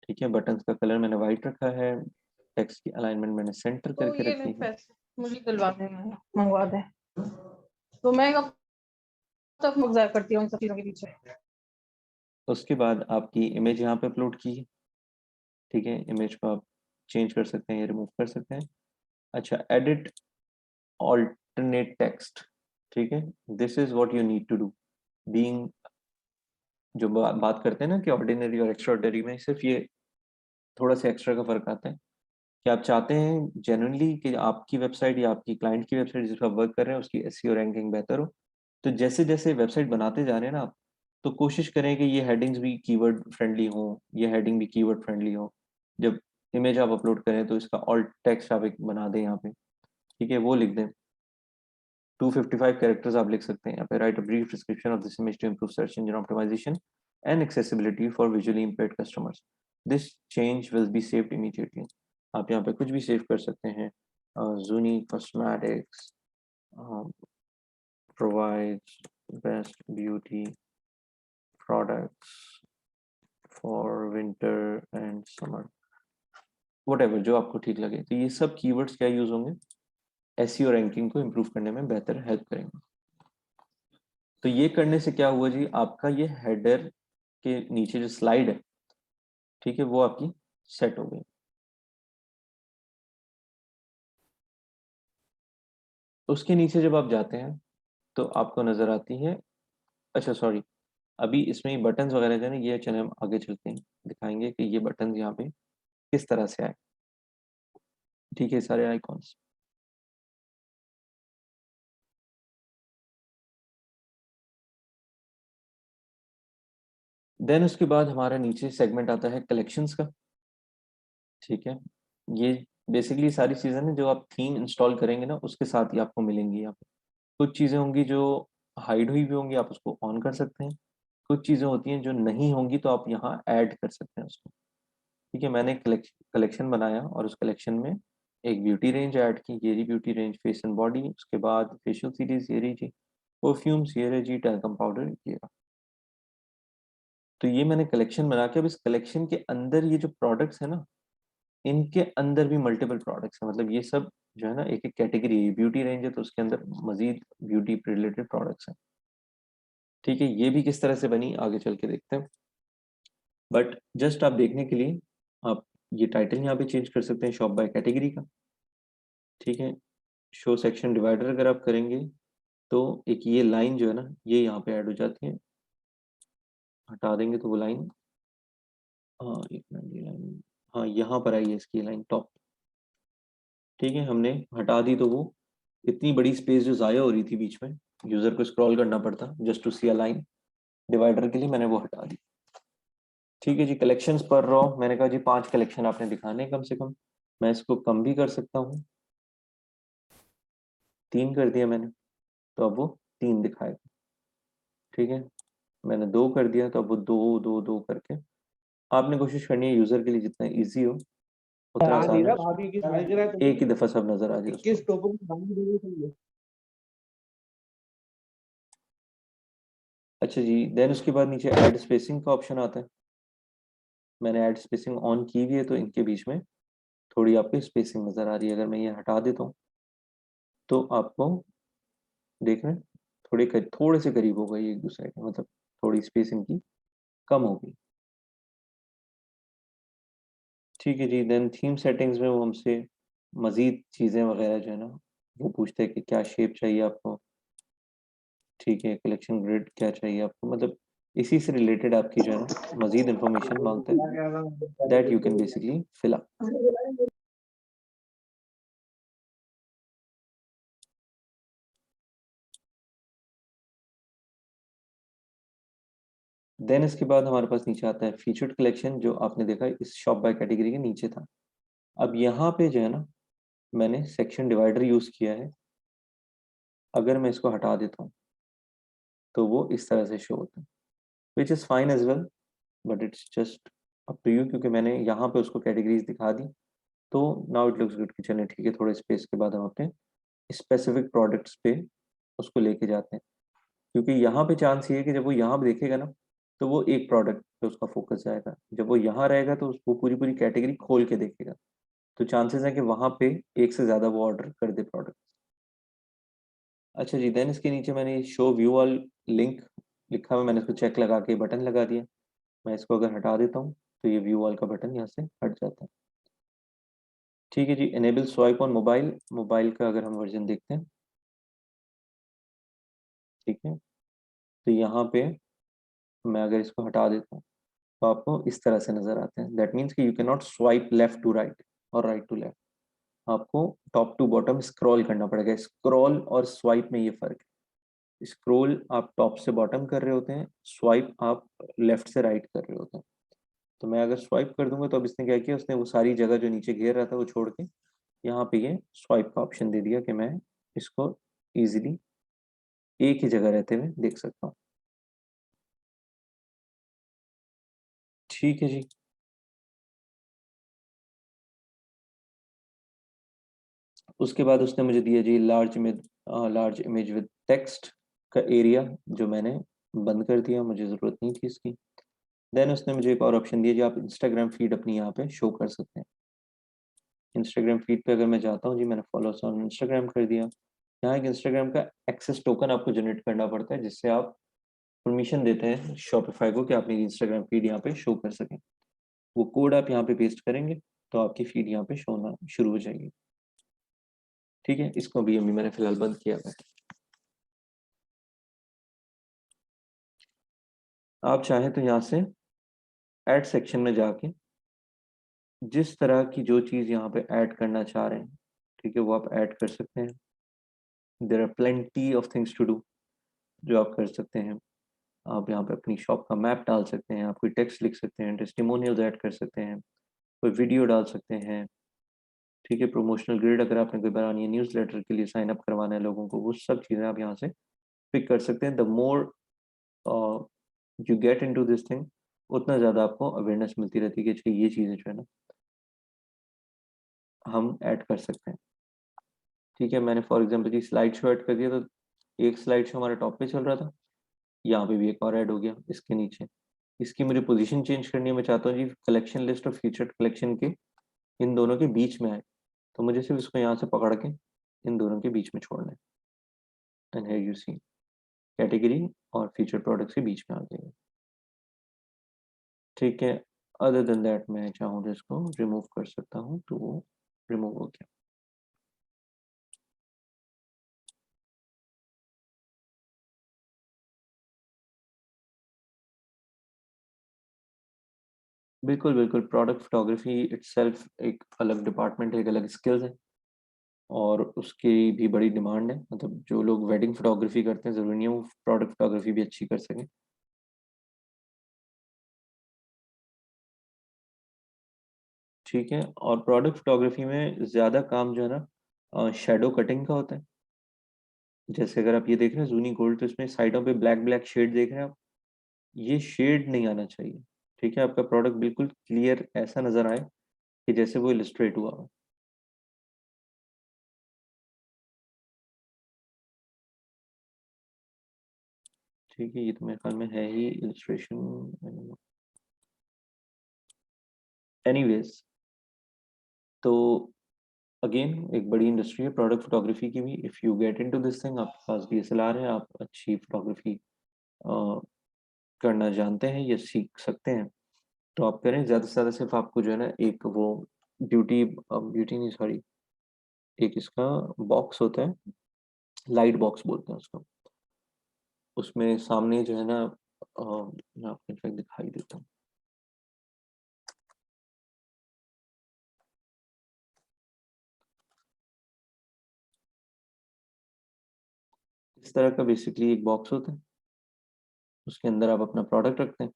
ठीक है, बटन का कलर मैंने वाइट रखा है, टेक्स्ट की अलाइनमेंट मैंने सेंटर तो करके ये ले रखी है। पैसे मुझे दिलवा दे, मंगवा दे। तो मैं कब तक मुगज़ार करती हूँ उन सब चीज़ों के पीछे। उसके बाद आपकी इमेज यहाँ पे अपलोड की है। ठीक है, इमेज को आप चेंज कर सकते हैं या रिमूव कर सकते हैं। अच्छा, एडिट ऑल्टरनेट टेक्स्ट। ठीक है, this is what you need to do being, जो बात करते हैं ना कि ऑर्डिनरी और एक्स्ट्राऑर्डिनरी में, सिर्फ ये थोड़ा सा एक्स्ट्रा का फर्क आता है कि आप चाहते हैं जेन्युइनली कि आपकी वेबसाइट या आपकी क्लाइंट की वेबसाइट जिस पर आप वर्क कर रहे हैं उसकी एसईओ रैंकिंग बेहतर हो। तो जैसे जैसे वेबसाइट बनाते जा रहे हैं ना आप, तो कोशिश करें कि ये हेडिंग्स भी कीवर्ड फ्रेंडली हो, ये हेडिंग भी कीवर्ड फ्रेंडली हो। जब इमेज आप अपलोड करें तो इसका ऑल्ट टेक्स्ट आप एक बना दें यहाँ पे। ठीक है, वो लिख दें 255 कैरेक्टर्स आप लिख सकते हैं यहाँ पे। Write a brief description of this image to improve search engine optimization and accessibility for visually impaired customers. This change will be saved immediately. आप यहाँ पे कुछ भी सेव कर सकते हैं। Zuni Cosmetics provides best beauty products for winter and summer, whatever जो आपको ठीक लगे। तो ये सब कीवर्ड्स क्या यूज होंगे, एसईओ रैंकिंग को इम्प्रूव करने में बेहतर हेल्प करेंगे। तो ये करने से क्या हुआ जी, आपका ये हेडर के नीचे जो स्लाइड है, ठीक है, वो आपकी सेट हो गई। उसके नीचे जब आप जाते हैं तो आपको नजर आती है, अच्छा सॉरी, अभी इसमें बटन्स वगैरह जो है ना, ये चले हम आगे चलते हैं, दिखाएंगे कि ये बटन्स यहाँ पे किस तरह से आए। ठीक है, सारे आइकॉन्स। देन उसके बाद हमारा नीचे सेगमेंट आता है कलेक्शंस का। ठीक है, ये बेसिकली सारी चीज़ें ना जो आप थीम इंस्टॉल करेंगे ना उसके साथ ही आपको मिलेंगी। यहाँ पे कुछ चीज़ें होंगी जो हाइड हुई भी होंगी, आप उसको ऑन कर सकते हैं। कुछ चीज़ें होती हैं जो नहीं होंगी तो आप यहाँ ऐड कर सकते हैं उसको। ठीक है, मैंने कलेक्शन बनाया और उस कलेक्शन में एक ब्यूटी रेंज ऐड की। ये रही beauty range, face and body. उसके बाद फेशियल सीरीज ये रही जी, परफ्यूम्स ये रही जी, टैल्कम पाउडर ये रहा। तो ये मैंने कलेक्शन बना के अब इस कलेक्शन के अंदर ये जो प्रोडक्ट्स है ना, इनके अंदर भी मल्टीपल प्रोडक्ट्स हैं। मतलब ये सब जो है ना एक एक कैटेगरी है, ब्यूटी रेंज है तो उसके अंदर मजीद ब्यूटी रिलेटेड प्रोडक्ट्स हैं। ठीक है, ये भी किस तरह से बनी आगे चल के देखते हैं, बट जस्ट आप देखने के लिए आप ये टाइटल यहाँ पे चेंज कर सकते हैं शॉप बाय कैटेगरी का। ठीक है, शो सेक्शन डिवाइडर अगर आप करेंगे तो एक ये लाइन जो है ना ये यहाँ पे ऐड हो जाती है। हटा देंगे तो वो लाइन, हाँ एक मिनट, ये लाइन, हाँ यहाँ पर आई है इसकी लाइन टॉप। ठीक है, हमने हटा दी तो वो इतनी बड़ी स्पेस जो ज़ाया हो रही थी बीच में, यूज़र को स्क्रॉल करना पड़ता just to see a line, divider के लिए मैंने वो हटा दी। ठीक है जी, कलेक्शंस पर रॉ मैंने कहा जी 5 कलेक्शन आपने दिखाने कम से कम। मैं इसको कम भी कर सकता हूँ, 3 कर दिया मैंने तो अब वो 3 दिखाएगा। ठीक है, मैंने 2 कर दिया तो अब वो 2 2 2 करके, आपने कोशिश करनी है यूज़र के लिए जितना ईजी हो उतना आसान है, एक ही दफ़ा सब नज़र आ जाए उसको। अच्छा जी, देन उसके बाद नीचे ऐड स्पेसिंग का ऑप्शन आता है। मैंने ऐड स्पेसिंग ऑन की हुई है तो इनके बीच में थोड़ी आपको स्पेसिंग नज़र आ रही है। अगर मैं ये हटा देता हूँ तो आपको देख रहे हैं थोड़े से करीब हो गई एक दूसरे के, मतलब थोड़ी स्पेस इनकी कम होगी। ठीक है जी, देन थीम सेटिंग्स में वो हमसे मज़ीद चीज़ें वगैरह जो है ना वो पूछते हैं कि क्या शेप चाहिए आपको। ठीक है, कलेक्शन ग्रिड क्या चाहिए आपको, मतलब इसी से रिलेटेड आपकी जो है ना मज़ीद इंफॉर्मेशन मांगते हैं, that you can basically fill up. Then इसके बाद हमारे पास नीचे आता है फीचर्ड कलेक्शन, जो आपने देखा इस शॉप बाय कैटेगरी के नीचे था। अब यहाँ पे जो है ना मैंने सेक्शन डिवाइडर यूज़ किया है। अगर मैं इसको हटा देता हूँ तो वो इस तरह से शो होता है, which is fine as well, but it's just up to you, क्योंकि मैंने यहाँ पे उसको कैटेगरीज दिखा दी। तो नाउ इट लुक्स गुड कि चलें ठीक है, थोड़े स्पेस के बाद हम अपने स्पेसिफिक प्रोडक्ट्स पे उसको लेके जाते हैं। क्योंकि यहाँ पे चांस ये है कि जब वो यहाँ पे देखेगा ना तो वो एक प्रोडक्ट पे उसका फोकस जाएगा, जब वो यहाँ रहेगा तो वो पूरी पूरी कैटेगरी खोल के देखेगा। तो चांसेस है कि वहाँ पे एक से ज़्यादा वो ऑर्डर कर दे प्रोडक्ट। अच्छा जी, देन इसके नीचे मैंने शो व्यू ऑल लिंक लिखा हुआ, मैंने इसको चेक लगा के बटन लगा दिया। मैं इसको अगर हटा देता हूँ तो ये व्यू ऑल का बटन यहाँ से हट जाता है। ठीक है जी, enable swipe on mobile, mobile का अगर हम वर्जन देखते हैं, ठीक है, तो यहाँ पे मैं अगर इसको हटा देता हूँ तो आपको इस तरह से नजर आते हैं। दैट मीन्स कि you can not swipe left to right और राइट टू लेफ्ट, आपको टॉप टू बॉटम स्क्रॉल करना पड़ेगा। स्क्रॉल और स्वाइप में ये फर्क है, स्क्रॉल आप टॉप से बॉटम कर रहे होते हैं, स्वाइप आप लेफ्ट से राइट कर रहे होते हैं। तो मैं अगर स्वाइप कर दूंगा तो अब इसने क्या किया, उसने वो सारी जगह जो नीचे घेर रहा था वो छोड़ के यहाँ पे ये स्वाइप का ऑप्शन दे दिया कि मैं इसको इजीली एक ही जगह रहते हुए देख सकता हूँ। ठीक है जी। उसके बाद उसने मुझे दिया जी लार्ज इमेज विद टेक्स्ट का एरिया, जो मैंने बंद कर दिया, मुझे ज़रूरत नहीं थी इसकी। देन उसने मुझे एक और ऑप्शन दिया जी, आप इंस्टाग्राम फीड अपनी यहाँ पे शो कर सकते हैं। इंस्टाग्राम फीड पे अगर मैं जाता हूँ जी, मैंने फॉलो ऑन इंस्टाग्राम कर दिया। यहाँ एक इंस्टाग्राम का एक्सेस टोकन आपको जनरेट करना पड़ता है, जिससे आप परमिशन देते हैं शॉपिफाई को कि आप मेरी इंस्टाग्राम फीड यहाँ पे शो कर सकें। वो कोड आप यहाँ पे पेस्ट करेंगे तो आपकी फीड यहाँ पे शो होना शुरू हो जाएगी। ठीक है, इसको भी अभी मैंने फिलहाल बंद किया है। आप चाहें तो यहाँ से ऐड सेक्शन में जाके जिस तरह की जो चीज़ यहाँ पे ऐड करना चाह रहे हैं, ठीक है, वो आप ऐड कर सकते हैं। There are plenty of things to do जो आप कर सकते हैं। आप यहाँ पे अपनी शॉप का मैप डाल सकते हैं, आप कोई टेक्स्ट लिख सकते हैं, टेस्टिमोनियल्स ऐड कर सकते हैं, कोई वीडियो डाल सकते हैं। ठीक है, प्रमोशनल ग्रिड अगर आपने कोई बनानी है, न्यूज़लेटर के लिए साइन अप करवाना है लोगों को, वो सब चीज़ें आप यहाँ से पिक कर सकते हैं। The more you get into this thing, उतना ज़्यादा आपको अवेयरनेस मिलती रहती है कि अच्छा ये चीज़ें जो है ना हम ऐड कर सकते हैं। ठीक है, मैंने फॉर एग्जांपल जी स्लाइड शो ऐड कर दिया, तो एक स्लाइड शो हमारा टॉप पे चल रहा था, यहाँ पे भी एक और ऐड हो गया इसके नीचे। इसकी मुझे पोजीशन चेंज करनी है, मैं चाहता हूँ जी कलेक्शन लिस्ट और फीचर्ड कलेक्शन के इन दोनों के बीच में आए, तो मुझे सिर्फ इसको यहाँ से पकड़ के इन दोनों के बीच में छोड़ना है। And here you see category और फीचर प्रोडक्ट्स के बीच में आ गए। ठीक है, अदर देन दैट मैं चाहूँ तो इसको रिमूव कर सकता हूँ, तो वो रिमूव हो गया। बिल्कुल बिल्कुल, प्रोडक्ट फोटोग्राफी इटसेल्फ एक अलग डिपार्टमेंट है, एक अलग स्किल्स है और उसकी भी बड़ी डिमांड है। मतलब जो लोग वेडिंग फोटोग्राफी करते हैं, ज़रूरी नहीं है वो प्रोडक्ट फोटोग्राफी भी अच्छी कर सकें। ठीक है, और प्रोडक्ट फोटोग्राफी में ज़्यादा काम जो है ना शैडो कटिंग का होता है। जैसे अगर आप ये देख रहे हैं जूनी गोल्ड, तो इसमें साइडों पे ब्लैक ब्लैक शेड देख रहे हैं आप, ये शेड नहीं आना चाहिए। ठीक है, आपका प्रोडक्ट बिल्कुल क्लियर ऐसा नज़र आए कि जैसे वो इलस्ट्रेट हुआ हो। ठीक है, ये तो मेरे ख्याल में है ही इलस्ट्रेशन। एनीवेज, तो अगेन एक बड़ी इंडस्ट्री है प्रोडक्ट फोटोग्राफी की भी। If you get into this thing, आपके पास DSLR है, आप अच्छी फोटोग्राफी करना जानते हैं या सीख सकते हैं, तो आप करें। ज़्यादा से ज़्यादा सिर्फ आपको जो है ना एक वो ब्यूटी ब्यूटी नहीं सॉरी, एक इसका बॉक्स होता है, लाइट बॉक्स बोलते हैं उसको। उसमें सामने जो है ना मैं आपको इनफैक्ट दिखाई देता हूँ। इस तरह का बेसिकली एक बॉक्स होता है, उसके अंदर आप अपना प्रोडक्ट रखते हैं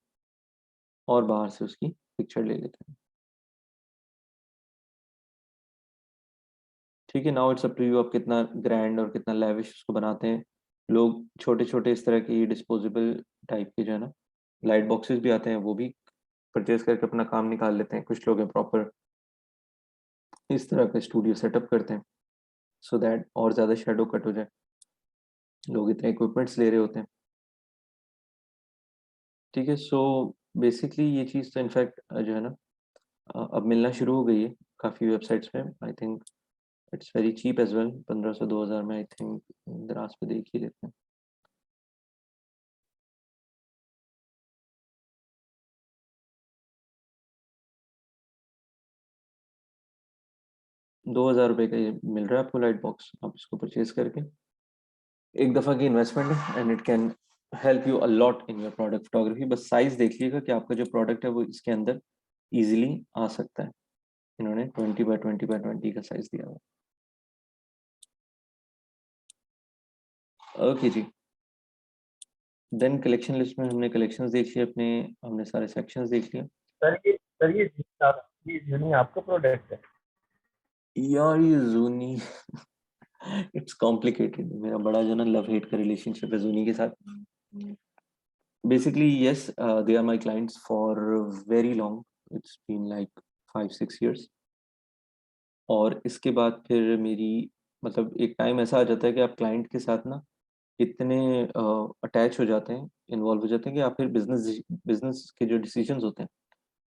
और बाहर से उसकी पिक्चर ले लेते हैं। ठीक है, now it's up to you, आप कितना ग्रैंड और कितना लेविश उसको बनाते हैं। लोग छोटे छोटे इस तरह की डिस्पोजेबल टाइप के जो है ना लाइट बॉक्सेस भी आते हैं, वो भी परचेज करके अपना काम निकाल लेते हैं। कुछ लोग हैं प्रॉपर इस तरह का स्टूडियो सेटअप करते हैं सो दैट और ज़्यादा शेडो कट हो जाए। लोग इतने इक्विपमेंट्स ले रहे होते हैं। ठीक है, सो बेसिकली ये चीज़ तो इनफैक्ट जो है ना अब मिलना शुरू हो गई है काफ़ी वेबसाइट्स पे। I think it's very cheap as well, 1500-2000 में आई थिंक दराज पे देख ही लेते हैं। 2000 रुपये का ये मिल रहा है आपको लाइट बॉक्स। आप इसको परचेज करके एक दफ़ा की इन्वेस्टमेंट है and it can help you a lot in your product photography. बस साइज़ देखिएगा कि आपका जो प्रोडक्ट है वो इसके अंदर ईजिली आ सकता है। इन्होंने 20x20x20 का साइज़ दिया हुआ। ओके जी, देन कलेक्शन लिस्ट में हमने कलेक्शंस देख लिए अपने, हमने सारे सेक्शंस देख लिए। ये जूनी आपका प्रोडक्ट है। यार ये जूनी इट्स कॉम्प्लिकेटेड। मेरा बड़ा जो है ना लव हेट का रिलेशनशिप है ज़ूनी के साथ। Basically yes, they are my clients for very long, it's been like 5-6 years. और इसके बाद फिर मेरी मतलब एक टाइम ऐसा आ जाता है कि आप क्लाइंट के साथ ना इतने अटैच हो जाते हैं, इन्वॉल्व हो जाते हैं कि आप फिर बिज़नेस के जो डिसीजंस होते हैं,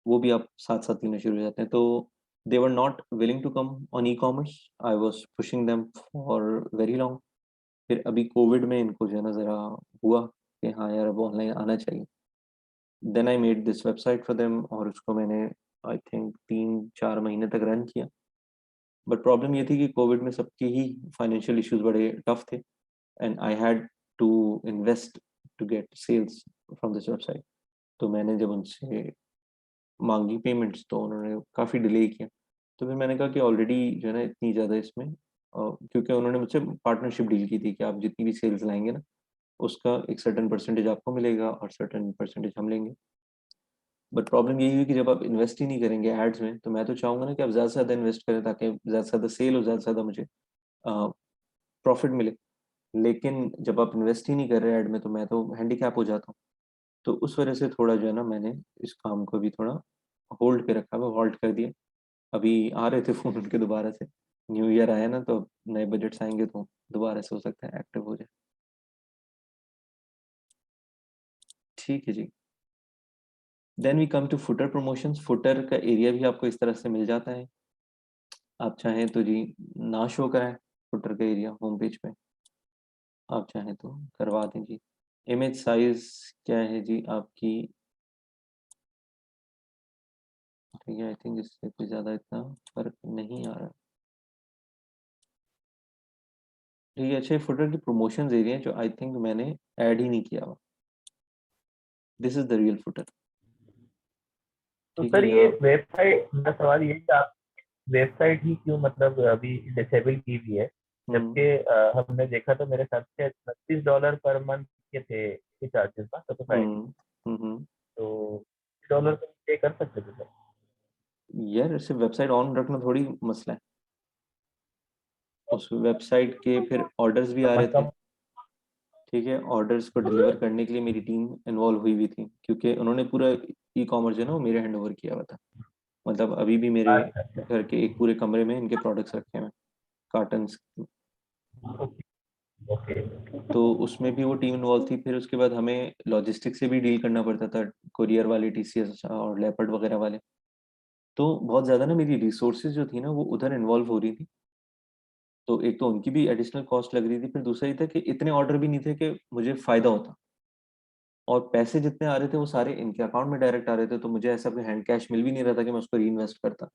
वो भी आप साथ-साथ लेने शुरू हो जाते हैं। तो they were not willing to come on e-commerce, I was pushing them for very long. फिर अभी कोविड में इनको जो है ना ज़रा हुआ कि हाँ यार, अब ऑनलाइन आना चाहिए। Then I made this website for them और उसको मैंने आई थिंक 3-4 महीने तक रन किया। बट प्रॉब्लम ये थी कि कोविड में सबके ही फाइनेंशियल इश्यूज़ बड़े टफ थे and I had to invest to get sales from this website. तो मैंने जब उनसे माँगी पेमेंट्स तो उन्होंने काफ़ी डिले किया। तो फिर मैंने कहा कि ऑलरेडी जो है ना इतनी ज़्यादा इसमें क्योंकि उन्होंने मुझसे पार्टनरशिप डील की थी कि आप जितनी भी सेल्स लाएँगे ना, उसका एक सर्टेन परसेंटेज आपको मिलेगा और सर्टेन परसेंटेज हम लेंगे। बट प्रॉब्लम यही हुई कि जब आप इन्वेस्ट ही नहीं करेंगे एड्स में, तो मैं तो चाहूँगा ना कि आप ज़्यादा से ज़्यादा इन्वेस्ट करें ताकि ज़्यादा से ज़्यादा सेल हो, ज़्यादा से ज़्यादा मुझे प्रॉफ़िट मिले। लेकिन जब आप इन्वेस्ट ही नहीं कर रहे ऐड में, तो मैं तो हैंडीकैप हो जाता हूँ। तो उस वजह से थोड़ा जो है ना मैंने इस काम को भी थोड़ा होल्ड पे रखा हुआ, हॉल्ट कर दिया। अभी आ रहे थे फ़ोन उनके दोबारा से, न्यू ईयर आया ना तो अब नए बजट्स आएँगे तो दोबारा से हो सकता है एक्टिव हो जाए। ठीक है जी। Then we come to footer promotions. Footer का एरिया भी आपको इस तरह से मिल जाता है। आप चाहें तो जी ना शो कराएँ फुटर का एरिया होम पेज पे, आप चाहें तो करवा दें जी। इमेज साइज़ क्या है जी आपकी? ठीक है, आई थिंक इससे कोई ज़्यादा इतना फ़र्क नहीं आ रहा। ठीक है, अच्छा, ये फुटर की प्रमोशंस एरिया है जो आई थिंक मैंने ऐड ही नहीं किया हुआ। This is the real footer. तो ठीक है, सर ये यहाँ वेबसाइट, मेरा सवाल ये है कि आप वेबसाइट ही क्यों मतलब अभी डिसेबल की हुई है, हुँ, जबकि हमने देखा तो मेरे ख्याल से $36 पर मंथ के थे ये चार्जेस ना शॉपिफाई के, हुँ, हुँ, हुँ। तो $30 तो पे कर सकते थे सर। यार सिर्फ़ वेबसाइट ऑन रखना थोड़ी मसला है। उस वेबसाइट के फिर ऑर्डर्स भी आ कम रहे से थे। कम ठीक है, ऑर्डर्स को डिलीवर करने के लिए मेरी टीम इन्वॉल्व हुई थी क्योंकि उन्होंने पूरा ई-कॉमर्स जो है ना वो मेरे हैंडओवर किया हुआ था। मतलब अभी भी मेरे अच्छा अच्छा, घर के एक पूरे कमरे में इनके प्रोडक्ट्स रखे हुए हैं, कार्टन्स। ओके। तो उसमें भी वो टीम इन्वॉल्व थी। फिर उसके बाद हमें लॉजिस्टिक्स से भी डील करना पड़ता था, कोरियर वाले, टीसीएस और लेपर्ड वगैरह वाले। तो बहुत ज़्यादा ना मेरी रिसोर्सेज़ जो थी ना वो उधर इन्वॉल्व हो रही थी। तो एक तो उनकी भी एडिशनल कॉस्ट लग रही थी, फिर दूसरा ये था कि इतने ऑर्डर भी नहीं थे कि मुझे फ़ायदा होता। और पैसे जितने आ रहे थे वो सारे इनके अकाउंट में डायरेक्ट आ रहे थे, तो मुझे ऐसा कोई हैंड कैश मिल भी नहीं रहा था कि मैं उसको रीइन्वेस्ट करता।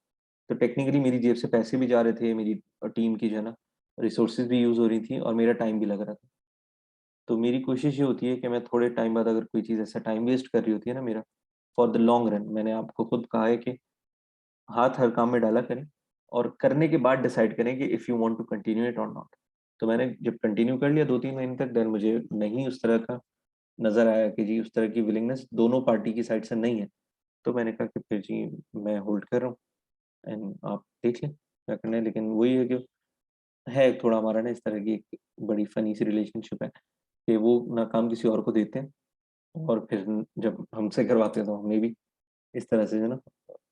तो टेक्निकली मेरी जेब से पैसे भी जा रहे थे, मेरी टीम की जो है ना रिसोर्सेज़ भी यूज़ हो रही थी और मेरा टाइम भी लग रहा था। तो मेरी कोशिश ये होती है कि मैं थोड़े टाइम बाद अगर कोई चीज़ ऐसा टाइम वेस्ट कर रही होती है ना मेरा, फॉर द लॉन्ग रन, मैंने आपको खुद कहा है कि हाथ हर काम में डाला करें और करने के बाद डिसाइड करें कि if you want to continue it और नॉट। तो मैंने जब कंटिन्यू कर लिया 2-3 महीने तक, देन मुझे नहीं उस तरह का नज़र आया कि जी उस तरह की विलिंगनेस दोनों पार्टी की साइड से नहीं है। तो मैंने कहा कि फिर जी मैं होल्ड कर रहा हूँ एंड आप देख लें क्या करना है। लेकिन वही है कि है थोड़ा हमारा ना इस तरह की एक बड़ी फ़नी सी रिलेशनशिप है कि वो ना काम किसी और को देते हैं और फिर जब हमसे करवाते हैं तो हमें भी इस तरह से जो है ना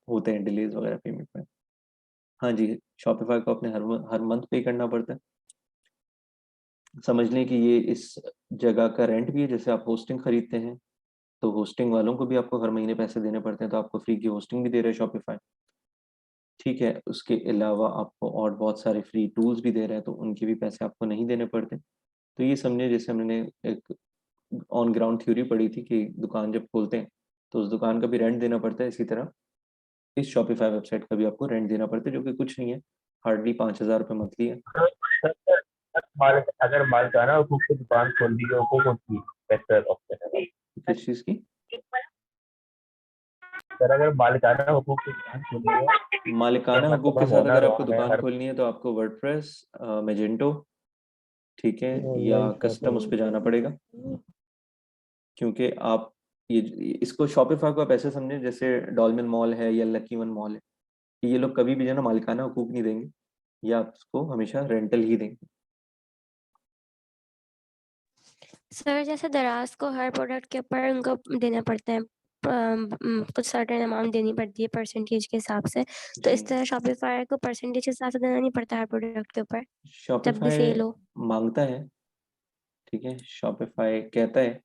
होते हैं डिलेज़ वगैरह पेमेंट में। हाँ जी, शॉपिफ़ाई को अपने हर मंथ पे करना पड़ता है। समझ लें कि ये इस जगह का रेंट भी है, जैसे आप होस्टिंग खरीदते हैं, तो होस्टिंग वालों को भी आपको हर महीने पैसे देने पड़ते हैं, तो आपको फ्री की होस्टिंग भी दे रहा है शॉपिफ़ाई। ठीक है, उसके अलावा आपको और बहुत सारे फ्री टूल्स भी दे रहा है, तो उनके भी पैसे आपको नहीं देने पड़ते। तो ये समझिए जैसे हमने एक ऑन ग्राउंड थ्योरी पढ़ी थी कि दुकान जब खोलते हैं, तो उस दुकान का भी रेंट देना पड़ता है, इसी तरह इस शॉपिफ़ाई वेबसाइट का भी आपको रेंट देना पड़ता है, जो कि कुछ नहीं है, हार्डली ₹5000 मंथली है। सर सर सर, अगर मालिकाना हुकूक से दुकान खोल दी है, वो कौन सी बेहतर ऑप्शन है? किस चीज़ की? सर अगर मालिकाना हुकूक से दुकान खोली है, मालिकाना हकूक़ मतलब के हम साथ ओनर अगर आपको हैं दुकान हर, खोलनी है, तो आपको वर्डप्रेस, मैजेंटो, ठीक है, या ऑनलाइन कस्टम उस पे जाना शॉपिंग। पड़ेगा। क्योंकि आप ये इसको शॉपिफ़ाई को आप ऐसे समझें जैसे डॉल्मेन मॉल है या लकी वन मॉल है, कि ये लोग कभी भी जो है ना मालिकाना हकूक़ नहीं देंगे, ये आपको हमेशा रेंटल ही देंगे। सर जैसे दराज को हर प्रोडक्ट के ऊपर उनको देना पड़ता है, कुछ सर्टेन अमाउंट देनी पड़ती है परसेंटेज के हिसाब से, तो इस जी। तरह शॉपिफाई को परसेंटेज के हिसाब से देना नहीं पड़ता हर प्रोडक्ट के ऊपर जब भी शॉपिफाई सेल हो? मांगता है, ठीक है, शॉपिफाई कहता है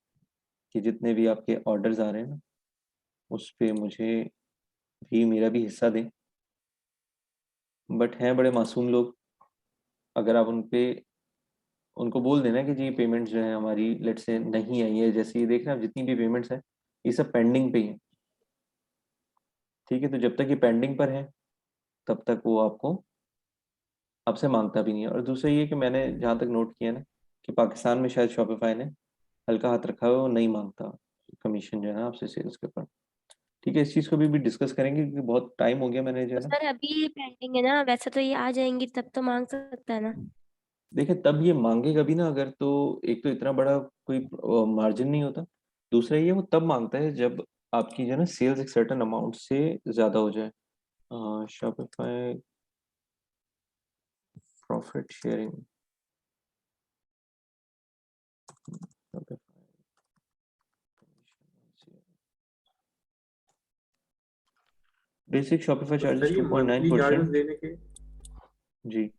कि जितने भी आपके ऑर्डर्स आ रहे हैं ना, उस पे मुझे भी मेरा भी हिस्सा दें। बट हैं बड़े मासूम लोग, अगर आप उनको बोल देना कि जी पेमेंट्स जो है हमारी लेट से नहीं आई है, जैसे ये देख रहे हैं आप जितनी भी पेमेंट्स हैं ये सब पेंडिंग पे ही है, ठीक है, तो जब तक ये पेंडिंग पर है तब तक वो आपसे मांगता भी नहीं है। और दूसरा ये कि मैंने जहाँ तक नोट किया ना कि पाकिस्तान में शायद शॉपिफाई ने हल्का हाथ रखा है, वो नहीं मांगता कमीशन जो है ना आपसे सेल्स के ऊपर। ठीक है, इस चीज़ को भी डिस्कस करेंगे क्योंकि बहुत टाइम हो गया मैंने जो तो है ना। सर अभी पेंडिंग है ना, वैसे तो ये आ जाएंगी तब तो मांग सकता है ना। देखिए तब ये मांगेगा भी ना अगर, तो एक तो इतना बड़ा कोई मार्जिन नहीं होता, दूसरा ये वो तब मांगता है जब आपकी जो है ना सेल्स एक सर्टेन अमाउंट से ज़्यादा हो जाए। Shopify profit sharing, basic Shopify तो चार्जेस सर ये मंथली चार्जेस 2.9%। देने के जी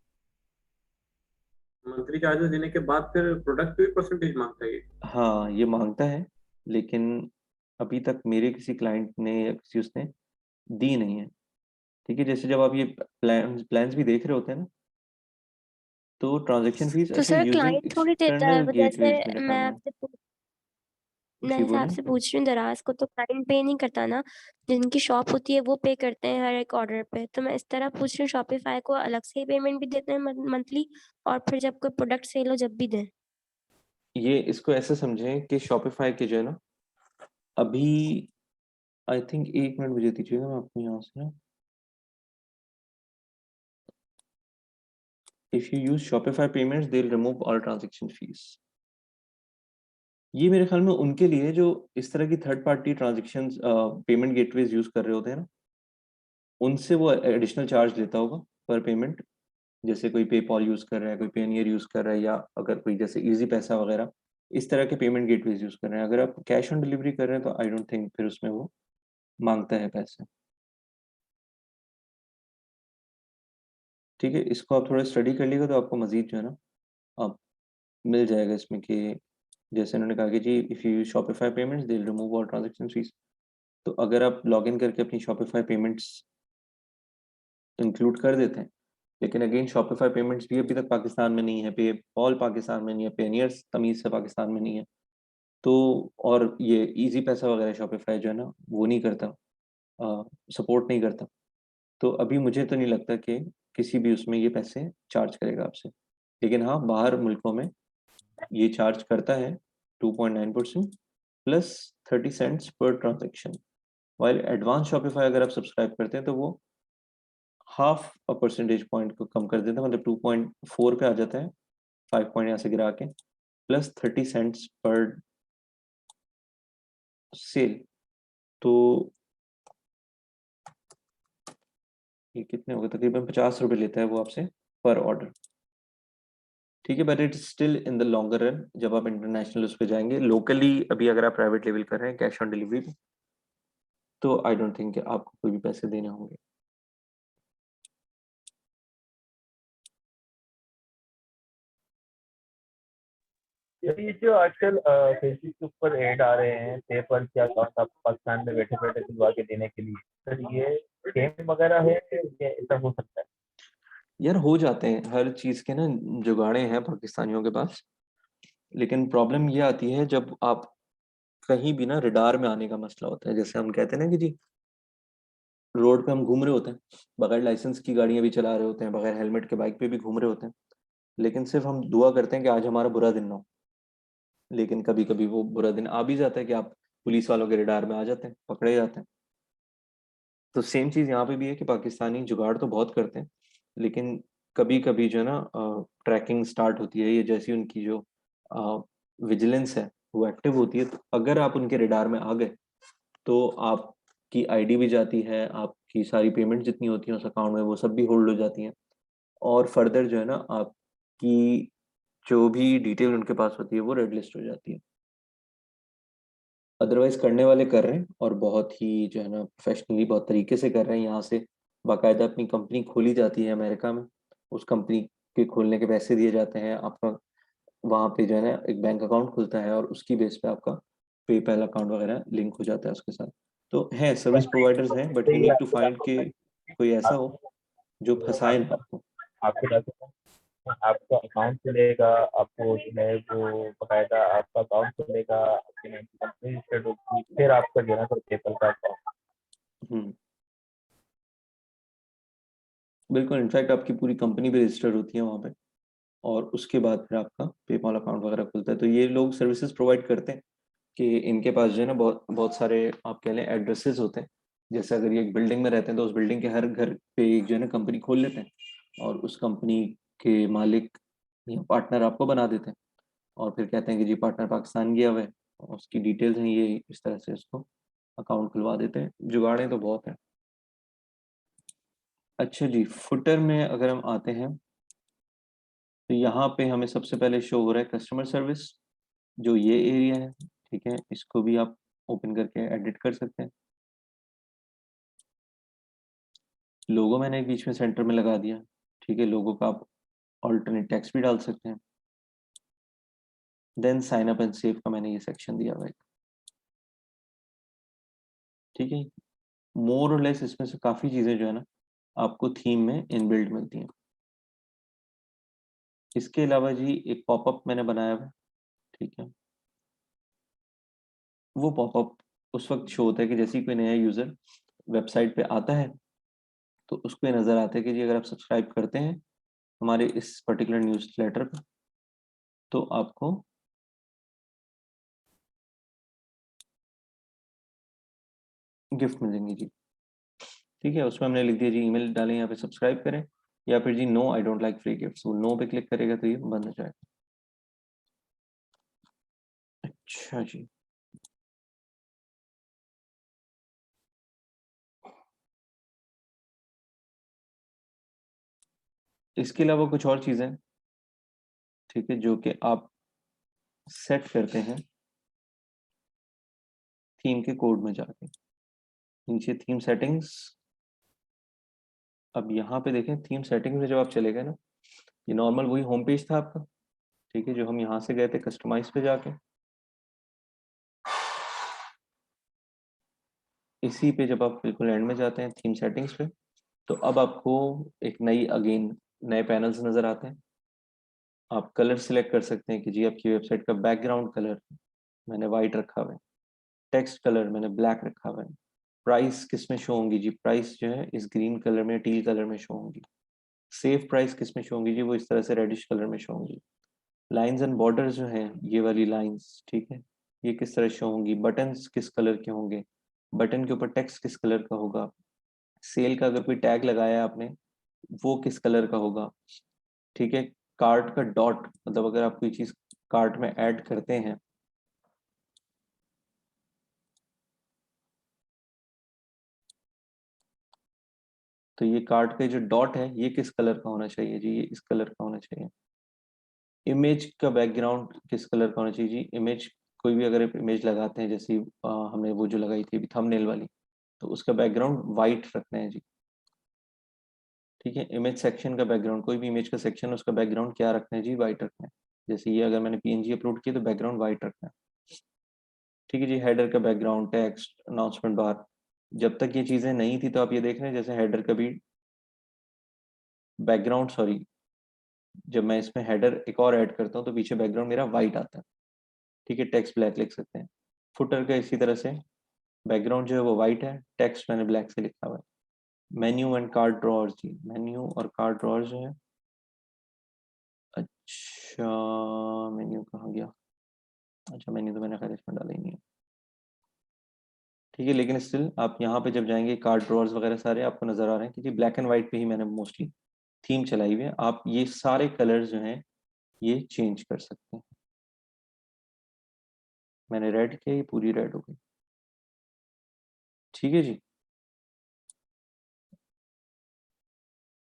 मंथली चार्जेस देने के बाद फिर प्रोडक्ट पे भी परसेंटेज मांगता है ये? हाँ, ये मांगता है, लेकिन अभी तक मेरे किसी क्लाइंट ने या किसी उसने दी नहीं है। ठीक है, जैसे जब आप ये प्लान्स भी देख रहे होते हैं ना, तो ट्रांजैक्शन फीस तो अच्छा सर यूजिंग क्लाइंट थोड़ी देता है एक्सटर्नल वो, जैसे गेटवेज मेरे ख्याल मैं में। आपसे जी जैसे बोलें। आपसे पूछ रही हूँ, दराज को तो क्लाइंट पे नहीं करता ना, जिनकी शॉप होती है वो पे करते हैं हर एक ऑर्डर पे, तो मैं इस तरह पूछ रही हूँ शॉपिफाई को अलग से ही पेमेंट भी देते हैं मंथली, और फिर जब कोई प्रोडक्ट सेल हो जब भी दें? ये इसको ऐसे समझें कि शॉपिफाई के जो है ना अभी, आई थिंक, एक मिनट मुझे दीजिएगा, मैं आपको यहाँ से ना, if you use Shopify payments they will remove all transaction fees. ये मेरे ख्याल में उनके लिए जो इस तरह की third party transaction payment gateways use कर रहे होते हैं ना, उनसे वो एडिशनल चार्ज लेता होगा पर पेमेंट। जैसे कोई पेपॉल यूज कर रहा है, कोई पेनियर यूज कर रहा है, या अगर कोई जैसे इजी पैसा वगैरह इस तरह के पेमेंट गेटवेज यूज कर रहे हैं, अगर आप कैश ऑन डिलीवरी कर रहे हैं तो आई डोंट थिंक फिर उसमें वो मांगता है पैसे। ठीक है, इसको आप थोड़ा स्टडी कर लीजिएगा तो आपको मजीद जो है ना आप मिल जाएगा इसमें कि जैसे उन्होंने कहा कि जी if you use Shopify payments they will remove all transaction fees. तो अगर आप लॉग इन करके अपनी शॉपिफाई पेमेंट्स इंक्लूड कर देते हैं, लेकिन अगेन शॉपिफाई पेमेंट्स भी अभी तक पाकिस्तान में नहीं है, पेपॉल पाकिस्तान में नहीं है, पेनियर्स तमीज़ से पाकिस्तान में नहीं है, तो और ये इजी पैसा वगैरह शॉपिफाई जो है ना वो नहीं करता, सपोर्ट नहीं करता, तो अभी मुझे तो नहीं लगता कि किसी भी उसमें ये पैसे चार्ज करेगा आपसे। लेकिन हाँ, बाहर मुल्कों में ये चार्ज करता है 2.9% plus 30 cents per transaction. While advance Shopify अगर आप सब्सक्राइब करते हैं तो वो हाफ अ परसेंटेज पॉइंट को कम कर देता है, मतलब 2.4 पे आ जाता है, 5 पॉइंट यहाँ से गिरा के, प्लस 30 सेंट्स पर सेल। तो ये कितने हो गए, तकरीबन 50 रुपये लेता है वो आपसे पर ऑर्डर। ठीक है, but it's still in the longer run जब आप इंटरनेशनल उस पर जाएंगे। लोकली अभी अगर आप प्राइवेट लेवल कर रहे हैं कैश ऑन डिलीवरी पे, तो आई डोंट थिंक आपको कोई भी पैसे देने होंगे। यार ये जो आजकल फेसबुक के ऊपर ऐड आ रहे हैं पेपर क्या कॉस्ट आप पाकिस्तान में बैठे बैठे खुलवा के देने के लिए, सर ये स्कैम वगैरह है या ऐसा हो सकता है? यार हो जाते हैं, हर चीज़ के ना जुगाड़े हैं पाकिस्तानियों के पास, लेकिन प्रॉब्लम ये आती है जब आप कहीं भी ना रडार में आने का मसला होता है। जैसे हम कहते हैं ना कि जी रोड पे हम घूम रहे होते हैं, बगैर लाइसेंस की गाड़ियां भी चला रहे होते हैं, बगैर हेलमेट के बाइक पे भी घूम रहे होते हैं, लेकिन सिर्फ हम दुआ करते हैं कि आज हमारा बुरा दिन ना हो। लेकिन कभी कभी वो बुरा दिन आ भी जाता है कि आप पुलिस वालों के रडार में आ जाते हैं, पकड़े जाते हैं। तो सेम चीज़ यहाँ पे भी है कि पाकिस्तानी जुगाड़ तो बहुत करते हैं, लेकिन कभी कभी जो है ना ट्रैकिंग स्टार्ट होती है, ये जैसी उनकी जो विजिलेंस है वो एक्टिव होती है, तो अगर आप उनके रडार में आ गए तो आपकी आईडी भी जाती है, आपकी सारी पेमेंट जितनी होती हैं उस अकाउंट में वो सब भी होल्ड हो जाती हैं, और फर्दर जो है ना आपकी जो भी डिटेल उनके पास होती है वो रेड लिस्ट हो जाती है। अदरवाइज करने वाले कर रहे हैं और बहुत ही जो है ना प्रोफेशनली बहुत तरीके से कर रहे हैं। यहाँ से बाकायदा अपनी कंपनी खोली जाती है अमेरिका में, उस कंपनी के खोलने के पैसे दिए जाते हैं, आपका वहाँ पे जो है ना एक बैंक अकाउंट खुलता है और उसकी बेस पे आपका पेपैल अकाउंट वगैरह लिंक हो जाता है उसके साथ। तो है सर्विस प्रोवाइडर्स हैं, but you need to find कि कोई ऐसा हो जो फंसाए ना आपको। आपके डॉक्यूमेंट आपका अकाउंट खुलेगा, आपको जो है वो बकायदा आपका अकाउंट खुलेगा, आपकी नाम की कंपनी रजिस्टर्ड होगी, फिर आपका जो है ना पेपल का अकाउंट। बिल्कुल, इनफैक्ट आपकी पूरी कंपनी भी रजिस्टर्ड होती है वहाँ पे और उसके बाद फिर आपका पेपॉल अकाउंट वगैरह खुलता है। तो ये लोग सर्विसेज प्रोवाइड करते हैं कि इनके पास जो है ना बहुत बहुत सारे आप कह लें एड्रेसेस होते हैं। जैसे अगर ये एक बिल्डिंग में रहते हैं तो उस बिल्डिंग के हर घर पे एक जो है ना कंपनी खोल लेते हैं और उस कंपनी के मालिक या पार्टनर आपको बना देते हैं और फिर कहते हैं कि जी पार्टनर पाकिस्तान गया हुआ है और उसकी डिटेल्स हैं ये, इस तरह से उसको अकाउंट खुलवा देते हैं। जुगाड़ें तो बहुत हैं। अच्छा जी, फुटर में अगर हम आते हैं तो यहाँ पे हमें सबसे पहले शो हो रहा है कस्टमर सर्विस, जो ये एरिया है। ठीक है, इसको भी आप ओपन करके एडिट कर सकते हैं। लोगो मैंने एक बीच में सेंटर में लगा दिया। ठीक है, लोगो का आप ऑल्टरनेट टेक्स्ट भी डाल सकते हैं। Then sign up and save का मैंने ये सेक्शन दिया हुआ है। ठीक है, मोर और लेस इसमें से काफ़ी चीज़ें जो है ना आपको थीम में इनबिल्ट मिलती हैं। इसके अलावा जी एक पॉपअप मैंने बनाया हुआ है। ठीक है, वो पॉपअप उस वक्त शो होता है कि जैसे ही कोई नया यूज़र वेबसाइट पे आता है तो उसको ये नज़र आता है कि जी अगर आप सब्सक्राइब करते हैं हमारे इस पर्टिकुलर न्यूज़ लेटर पर तो आपको गिफ्ट मिलेंगी जी। ठीक है, उसमें हमने लिख दिया जी ईमेल डालें यहाँ पे सब्सक्राइब करें, या फिर जी no I don't like free gifts, वो नो पे क्लिक करेगा तो ये बंद हो जाएगा। अच्छा जी, इसके अलावा कुछ और चीज़ें ठीक है जो कि आप सेट करते हैं थीम के कोड में जाके। नीचे थीम सेटिंग्स, अब यहाँ पे देखें थीम सेटिंग्स में जब आप चले गए ना, ये नॉर्मल वही होम पेज था आपका। ठीक है, जो हम यहाँ से गए थे कस्टमाइज पे जाके, इसी पे जब आप बिल्कुल एंड में जाते हैं थीम सेटिंग्स पे, तो अब आपको एक नई अगेन नए पैनल्स नज़र आते हैं। आप कलर सिलेक्ट कर सकते हैं कि जी आपकी वेबसाइट का बैकग्राउंड कलर मैंने वाइट रखा हुआ है, टेक्स्ट कलर मैंने ब्लैक रखा हुआ है, प्राइस किस में शो होंगी जी, प्राइस जो है इस ग्रीन कलर में टील कलर में शो होंगी, सेव प्राइस किस में शो होंगी जी, वो इस तरह से रेडिश कलर में शो होंगी। लाइंस एंड बॉर्डर्स जो हैं ये वाली लाइंस, ठीक है, ये किस तरह शो होंगी, बटन्स किस कलर के होंगे, बटन के ऊपर टेक्स्ट किस कलर का होगा, सेल का अगर कोई टैग लगाया है आपने वो किस कलर का होगा। ठीक है, कार्ट का डॉट, मतलब अगर आप कोई चीज़ कार्ट में ऐड करते हैं तो ये कार्ट का जो डॉट है ये किस कलर का होना चाहिए जी, ये इस कलर का होना चाहिए। इमेज का बैकग्राउंड किस कलर का होना चाहिए जी, इमेज कोई भी अगर इमेज लगाते हैं जैसे हमने वो जो लगाई थी थंबनेल वाली, तो उसका बैकग्राउंड वाइट रखना है जी। ठीक है, इमेज सेक्शन का बैकग्राउंड, कोई भी इमेज का सेक्शन है उसका बैकग्राउंड क्या रखना है जी, वाइट रखना है। जैसे ये अगर मैंने पीएनजी अपलोड किया तो बैकग्राउंड वाइट रखना है। ठीक है जी, हेडर का बैकग्राउंड, टेक्स्ट, अनाउंसमेंट बार, जब तक ये चीज़ें नहीं थी तो आप ये देख रहे हैं जैसे हेडर का भी बैकग्राउंड, सॉरी, जब मैं इसमें हेडर एक और ऐड करता हूँ तो पीछे बैकग्राउंड मेरा वाइट आता है। ठीक है, टेक्स्ट ब्लैक लिख सकते हैं। फुटर का इसी तरह से बैकग्राउंड जो है वो वाइट है, टेक्स्ट मैंने ब्लैक से लिखा हुआ है। मेन्यू एंड कार्ड ड्रॉअर जी, मेन्यू और कार्ड ड्रॉअर जो है, अच्छा मेन्यू कहाँ गया, अच्छा मेन्यू तो मैंने खैर इसमें डाला ही नहीं है। ठीक है, लेकिन स्टिल आप यहाँ पे जब जाएंगे कार्ड ड्रॉअर्स वगैरह सारे आपको नजर आ रहे हैं क्योंकि ब्लैक एंड व्हाइट पे ही मैंने मोस्टली थीम चलाई हुई है। आप ये सारे कलर्स जो हैं ये चेंज कर सकते हैं। मैंने रेड किया, ये पूरी रेड हो गई। ठीक है जी,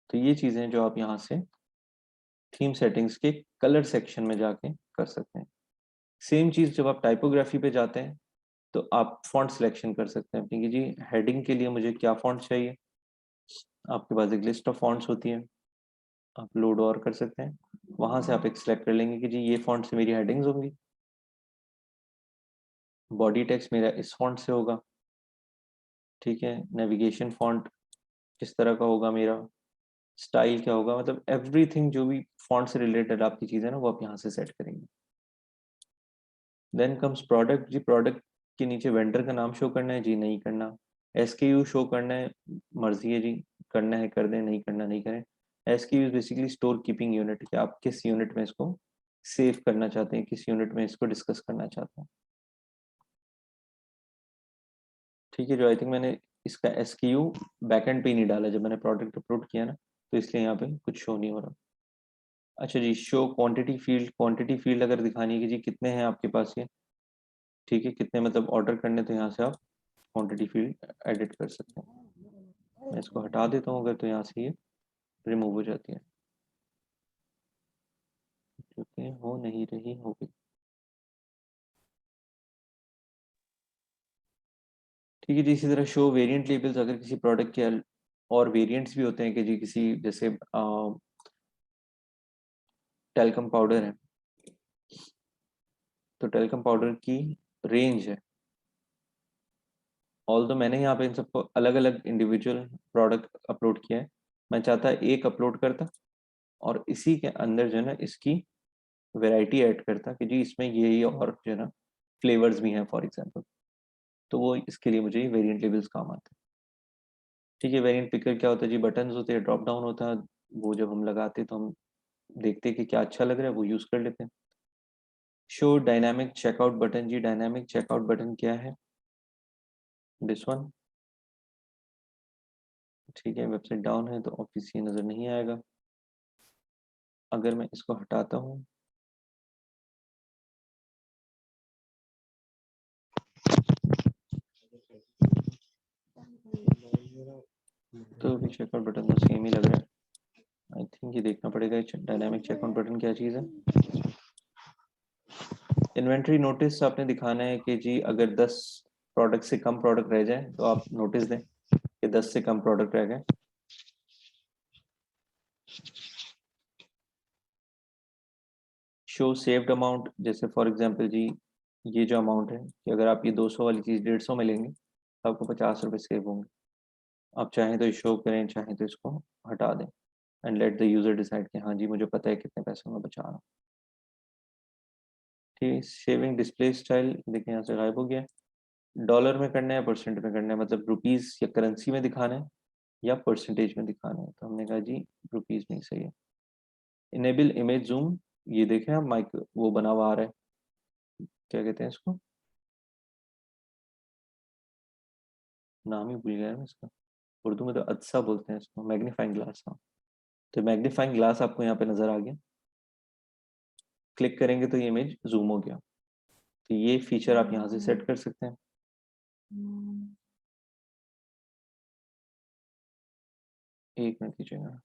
तो ये चीज़ें जो आप यहाँ से थीम सेटिंग्स के कलर सेक्शन में जाके कर सकते हैं। सेम चीज़ जब आप टाइपोग्राफी पे जाते हैं तो आप फॉन्ट सिलेक्शन कर सकते हैं कि जी हेडिंग के लिए मुझे क्या फॉन्ट चाहिए। आपके पास एक लिस्ट ऑफ फॉन्ट्स होती है, आप लोड और कर सकते हैं, वहां से आप एक सिलेक्ट कर लेंगे कि जी ये फॉन्ट से मेरी हेडिंग्स होंगी, बॉडी टेक्स्ट मेरा इस फॉन्ट से होगा, ठीक है, नेविगेशन फॉन्ट किस तरह का होगा, मेरा स्टाइल क्या होगा, मतलब एवरीथिंग जो भी फॉन्ट से रिलेटेड आपकी चीज़ है ना वो आप यहाँ से सेट करेंगे। Then comes product. जी प्रोडक्ट के नीचे वेंडर का नाम शो करना है, जी नहीं करना। SKU शो करना है, मर्जी है जी, करना है कर दें, नहीं करना नहीं करें। SKU basically store keeping unit, कि आप किस यूनिट में इसको सेव करना चाहते हैं, किस यूनिट में इसको डिस्कस करना चाहते हैं, ठीक है। जो आई थिंक मैंने इसका SKU बैकएंड पे ही नहीं डाला, जब मैंने प्रोडक्ट अपलोड किया ना तो इसलिए यहाँ पे कुछ शो नहीं हो रहा। अच्छा जी, show quantity field. Quantity field अगर दिखानी है कि जी कितने हैं आपके पास ये, ठीक है, कितने मतलब ऑर्डर करने, तो यहाँ से आप क्वांटिटी फील्ड एडिट कर सकते हैं। मैं इसको हटा देता हूँ अगर, तो यहाँ से ये रिमूव हो जाती है, क्योंकि हो नहीं रही, हो गई, ठीक है जी। इसी तरह शो वेरिएंट लेबल्स, अगर किसी प्रोडक्ट के और वेरिएंट्स भी होते हैं कि जी किसी, जैसे टेल्कम पाउडर है तो टेल्कम पाउडर की रेंज है, ऑल तो मैंने यहाँ पे इन सबको अलग अलग इंडिविजुअल प्रोडक्ट अपलोड किया है, मैं चाहता एक अपलोड करता और इसी के अंदर जो है ना इसकी वैरायटी ऐड करता कि जी इसमें ये और जो है ना फ्लेवर्स भी हैं फॉर एग्जांपल, तो वो इसके लिए मुझे वेरिएंट लेबल्स काम आते हैं, ठीक है। वेरिएंट पिकर क्या होता है जी, बटन्स होते हैं, ड्रॉप डाउन होता है, वो जब हम लगाते हैं तो हम देखते हैं कि क्या अच्छा लग रहा है, वो यूज़ कर लेते हैं। Show dynamic checkout button. जी डायनामिक चेकआउट बटन क्या है, दिस वन, ठीक है। वेबसाइट डाउन है तो ऑफिस ये नज़र नहीं आएगा। अगर मैं इसको हटाता हूँ तो भी चेकआउट बटन तो सेम ही लग रहा है। आई थिंक ये देखना पड़ेगा डायनामिक चेकआउट बटन क्या चीज़ है। इन्वेंट्री नोटिस आपने दिखाना है कि जी अगर 10 प्रोडक्ट से कम प्रोडक्ट रह जाए तो आप नोटिस दें कि 10 से कम प्रोडक्ट रह गए। शो सेव्ड अमाउंट, जैसे फॉर एग्जांपल जी ये जो अमाउंट है कि अगर आप ये 200 वाली चीज़ 150 में लेंगे तो आपको 50 रुपये सेव होंगे। आप चाहें तो शो करें, चाहें तो इसको हटा दें, and let the user decide कि हाँ जी मुझे पता है कितने पैसे मैं बचा रहा हूँ, ठीक। सेविंग डिस्प्ले स्टाइल, देखिए यहाँ से गायब हो गया। डॉलर में करना है, परसेंट में करना है, मतलब रुपीज़ या करेंसी में दिखाना है या परसेंटेज में दिखाना है, तो हमने कहा जी रुपीज़ में ही सही है। इनेबल इमेज जूम, ये देखें आप माइक वो बना हुआ आ रहा है, क्या कहते हैं इसको, नाम ही भूल गया है मैं इसका, उर्दू में तो अदसा बोलते हैं इसको, मैग्नीफाइंग ग्लास। हाँ, तो मैग्नीफाइंग ग्लास आपको यहाँ पे नज़र आ गया, क्लिक करेंगे तो ये इमेज जूम हो गया, तो ये फीचर आप यहाँ से सेट कर सकते हैं। एक मिनट कीजिएगा।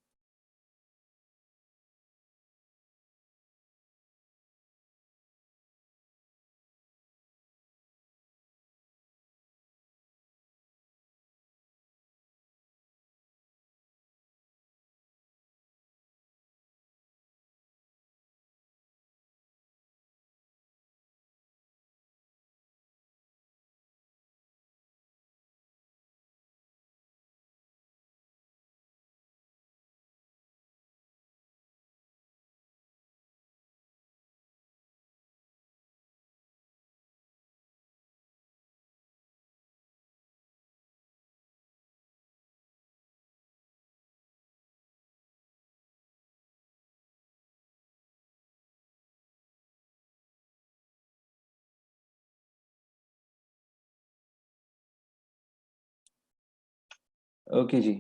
ओके जी,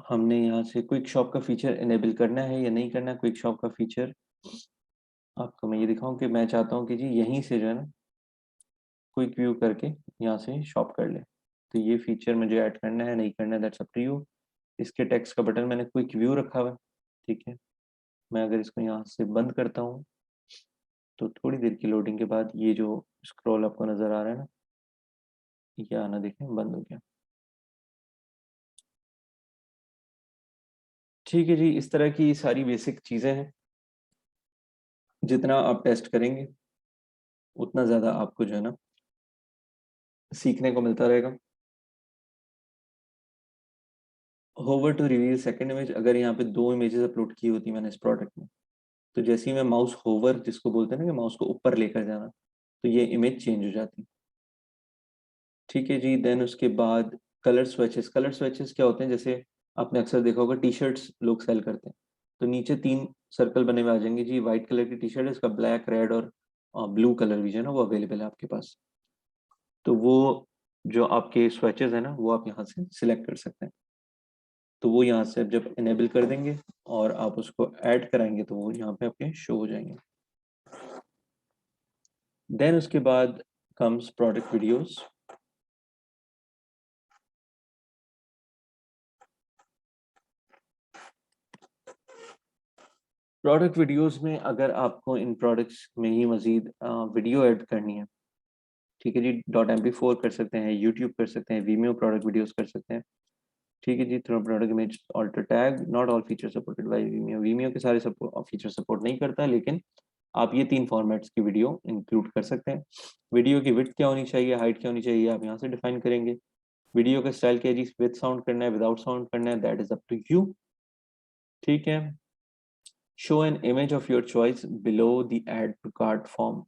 हमने यहाँ से क्विक शॉप का फीचर इनेबल करना है या नहीं करना। क्विक शॉप का फीचर आपको मैं ये दिखाऊं कि मैं चाहता हूँ कि जी यहीं से जो है ना क्विक व्यू करके यहाँ से शॉप कर ले, तो ये फीचर मुझे ऐड करना है नहीं करना है, दैट्स अप टू यू। इसके टेक्स्ट का बटन मैंने क्विक व्यू रखा हुआ है, ठीक है। मैं अगर इसको यहाँ से बंद करता हूँ तो थोड़ी देर की लोडिंग के बाद ये जो स्क्रॉल आपको नज़र आ रहा है ना, ये आना देखें बंद हो गया। ठीक है जी, इस तरह की सारी बेसिक चीज़ें हैं। जितना आप टेस्ट करेंगे उतना ज़्यादा आपको जो है ना सीखने को मिलता रहेगा। Hover to reveal second image, अगर यहाँ पे 2 इमेजेस अपलोड की होती मैंने इस प्रोडक्ट में, तो जैसे ही मैं माउस होवर जिसको बोलते हैं ना कि माउस को ऊपर लेकर जाना, तो ये इमेज चेंज हो जाती। ठीक है जी, देन उसके बाद कलर स्विचेस। कलर स्विचेस क्या होते हैं, जैसे आपने अक्सर देखा होगा टी शर्ट्स लोग सेल करते हैं, तो नीचे 3 सर्कल बने हुए आ जाएंगे जी। वाइट कलर की टी शर्ट है, इसका ब्लैक, रेड और ब्लू कलर भी जो है ना वो अवेलेबल है आपके पास। तो वो जो आपके स्विचेस है ना वो आप यहाँ से सिलेक्ट कर सकते हैं। तो वो यहाँ से जब इनेबल कर देंगे और आप उसको ऐड कराएंगे तो वो यहाँ पे आपके शो हो जाएंगे। देन उसके बाद comes product videos. Product videos में अगर आपको इन प्रोडक्ट्स में ही मजीद वीडियो ऐड करनी है, ठीक है जी, .mp4 कर सकते हैं, यूट्यूब कर सकते हैं, वीमियो प्रोडक्ट वीडियोस कर सकते हैं। ठीक है जी, through product image alt tag, not all feature supported by Vimeo. Vimeo के सारे फीचर सपोर्ट नहीं करता, लेकिन आप ये 3 फॉर्मेट्स की वीडियो इंक्लूड कर सकते हैं। वीडियो की विड्थ क्या होनी चाहिए, हाइट क्या होनी चाहिए, आप यहाँ से डिफाइन करेंगे। वीडियो का स्टाइल क्या है जी, विद साउंड करना है, विदाउट साउंड करना है, that is up to you. ठीक है। Show an image of your choice below the add to cart form.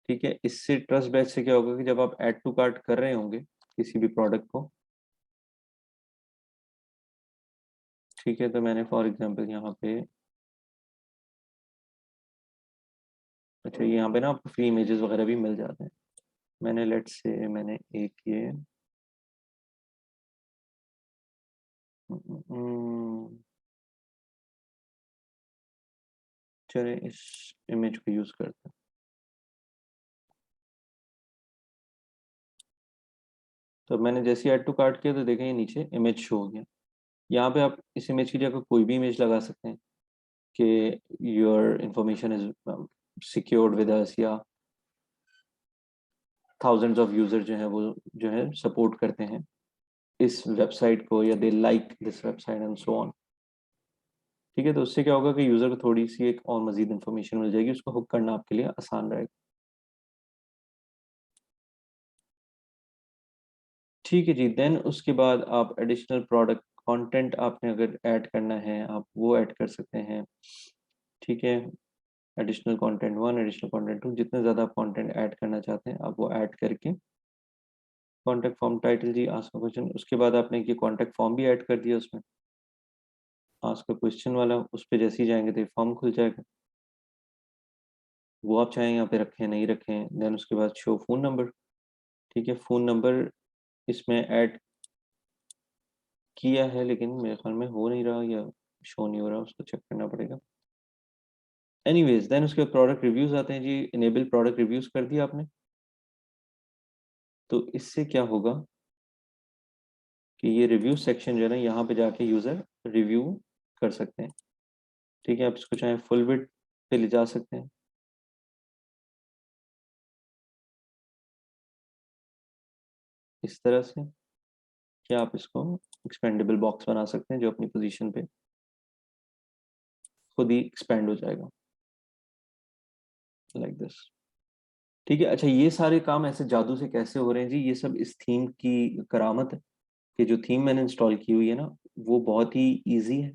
ठीक है, इससे ट्रस्ट बैच से क्या होगा कि जब आप ऐड टू कार्ट कर रहे होंगे किसी भी प्रोडक्ट को, ठीक है, तो मैंने फॉर एग्जांपल यहाँ पे, अच्छा यहाँ पे ना आपको फ्री इमेजेस वगैरह भी मिल जाते हैं। मैंने लेट्स से मैंने एक ये चले इस इमेज को यूज करते हैं। तो मैंने जैसे ऐड टू कार्ट किया तो देखें ये नीचे इमेज शो हो गया। यहाँ पे आप इस इमेज की जगह कोई भी इमेज लगा सकते हैं कि your information is secured with us, या थाउजेंड्स ऑफ यूजर जो है वो जो है सपोर्ट करते हैं इस वेबसाइट को, या they like this website and so on. ठीक है, तो उससे क्या होगा कि यूजर को थोड़ी सी एक और मजीद इंफॉर्मेशन मिल जाएगी, उसको हुक करना आपके लिए आसान रहेगा। ठीक है जी, देन उसके बाद आप एडिशनल प्रोडक्ट कंटेंट आपने अगर ऐड करना है आप वो ऐड कर सकते हैं। ठीक है, एडिशनल कंटेंट 1, एडिशनल कंटेंट 2, जितने ज़्यादा आप कंटेंट ऐड करना चाहते हैं आप वो ऐड करके। कॉन्टैक्ट फॉर्म टाइटल जी, आस्क अ क्वेश्चन, उसके बाद आपने ये कॉन्टैक्ट फॉर्म भी ऐड कर दिया उसमें, आस्क अ क्वेश्चन वाला, उस पर जैसे ही जाएंगे तो ये फॉर्म खुल जाएगा। वो आप चाहें यहाँ पे रखें नहीं रखें। देन उसके बाद शो फ़ोन नंबर। ठीक है, फ़ोन नंबर इसमें ऐड किया है लेकिन मेरे ख्याल में हो नहीं रहा या शो नहीं हो रहा, उसको चेक करना पड़ेगा। एनीवेज, देन उसके बाद प्रोडक्ट रिव्यूज आते हैं जी। इनेबल प्रोडक्ट रिव्यूज कर दिया आपने, तो इससे क्या होगा कि ये रिव्यू सेक्शन जो है ना यहाँ पे जाके यूजर रिव्यू कर सकते हैं। ठीक है, आप इसको चाहे फुल विड्थ पे ले जा सकते हैं, इस तरह से, कि आप इसको एक्सपेंडेबल बॉक्स बना सकते हैं जो अपनी पोजीशन पे खुद ही एक्सपेंड हो जाएगा, लाइक दिस। ठीक है, अच्छा ये सारे काम ऐसे जादू से कैसे हो रहे हैं जी, ये सब इस थीम की करामत है कि जो थीम मैंने इंस्टॉल की हुई है ना वो बहुत ही ईजी है,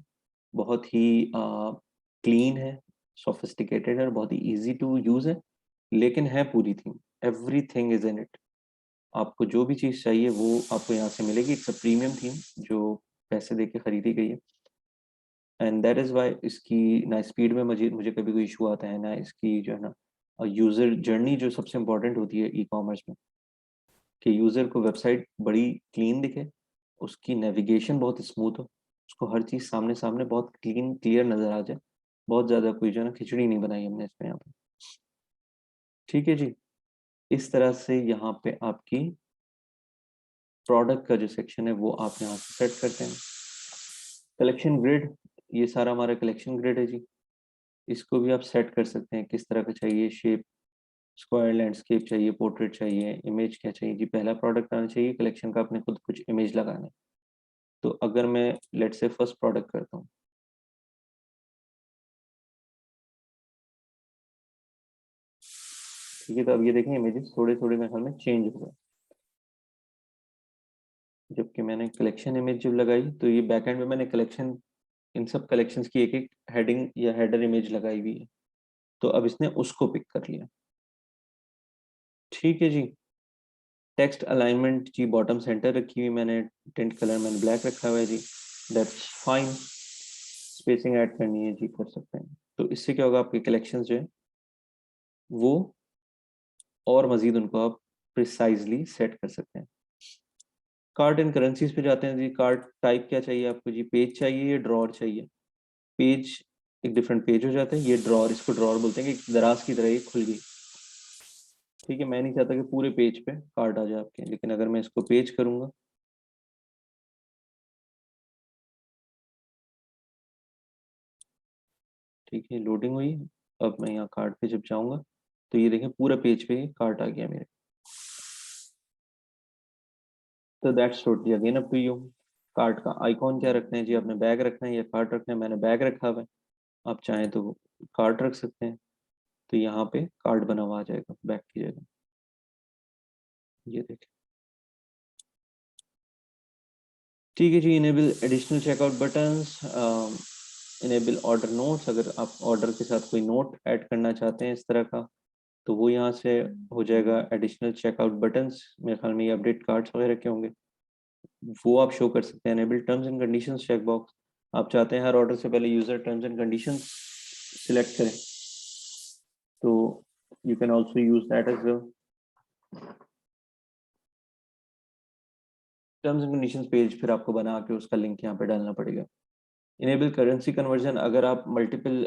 बहुत ही क्लीन है, सोफिस्टिकेटेड है और बहुत ही इजी टू यूज है, लेकिन है पूरी theme, everything is in it. आपको जो भी चीज़ चाहिए वो आपको यहाँ से मिलेगी। इट्स अ प्रीमियम थीम जो पैसे दे के खरीदी गई है, एंड दैट इज़ वाई इसकी ना स्पीड में मुझे मुझे कभी कोई इशू आता है, ना इसकी जो है ना यूज़र जर्नी जो सबसे इम्पोर्टेंट होती है ई कॉमर्स में, कि यूज़र को वेबसाइट बड़ी क्लीन दिखे, उसकी नेविगेशन बहुत स्मूथ हो, उसको हर चीज़ सामने सामने बहुत क्लीन क्लियर नज़र आ जाए। बहुत ज़्यादा कोई जो है ना खिचड़ी नहीं बनाई हमने इसमें यहाँ पे। ठीक है जी, इस तरह से यहाँ पे आपकी प्रोडक्ट का जो सेक्शन है वो आप यहाँ से सेट करते हैं। कलेक्शन ग्रिड, ये सारा हमारा कलेक्शन ग्रिड है जी। इसको भी आप सेट कर सकते हैं किस तरह का चाहिए शेप, स्क्वायर, लैंडस्केप चाहिए, पोर्ट्रेट चाहिए, इमेज क्या चाहिए जी। पहला प्रोडक्ट आना चाहिए कलेक्शन का, आपने खुद कुछ इमेज लगाना है। तो अगर मैं लेट्स से फर्स्ट प्रोडक्ट करता हूँ, ठीक है, तो अब ये देखें इमेजेस थोड़े थोड़े मेरे ख्याल में चेंज हो गए। जबकि मैंने कलेक्शन इमेज जब लगाई तो ये बैकएंड में मैंने कलेक्शन, इन सब कलेक्शंस की एक एक हेडिंग या हेडर इमेज लगाई हुई है, तो अब इसने उसको पिक कर लिया। ठीक है जी। टेक्स्ट अलाइनमेंट जी बॉटम सेंटर रखी हुई मैंने, टेंट कलर मैंने ब्लैक रखा हुआ है जी, दैट्स फाइन। स्पेसिंग ऐड करनी है जी, कर सकते हैं। तो इससे क्या होगा, आपके कलेक्शंस जो है वो और मजीद उनको आप प्रिसाइजली सेट कर सकते हैं। कार्ट एंड करेंसीज पे जाते हैं जी। कार्ट टाइप क्या चाहिए आपको जी, पेज चाहिए या ड्रॉर चाहिए? पेज एक डिफरेंट पेज हो जाता है, ये ड्रॉर, इसको ड्रॉर बोलते हैं कि दराज की तरह ये खुल गई। ठीक है, मैं नहीं चाहता कि पूरे पेज पे कार्ट आ जाए आपके, लेकिन अगर मैं इसको पेज करूंगा, ठीक है, लोडिंग हुई। अब मैं यहाँ कार्ट पे जब जाऊंगा तो ये देखें पूरा पेज पे कार्ट आ गया मेरे। तो that's totally again up to you. Cart का आइकॉन क्या रखना है जी, आपने बैग रखना है या कार्ट रखना है? मैंने बैग रखा हुआ है, आप चाहें तो कार्ट रख सकते हैं। तो यहाँ पे कार्ट बना हुआ आ जाएगा बैग की जगह, ये देखें। ठीक है जी। Enable additional checkout buttons, enable order notes, अगर आप ऑर्डर के साथ कोई नोट ऐड करना चाहते हैं इस तरह का, तो वो यहाँ से हो जाएगा। एडिशनल चेकआउट बटन्स मेरे ख्याल में ये अपडेट कार्ड्स वगैरह के होंगे, वो आप शो कर सकते हैं। Enable terms and conditions check box, आप चाहते हैं हर ऑर्डर से पहले user terms and conditions select करें, तो you can also use that as well. Terms and conditions page फिर आपको बना के उसका लिंक यहाँ पे डालना पड़ेगा। इनेबल करेंसी कन्वर्जन, अगर आप मल्टीपल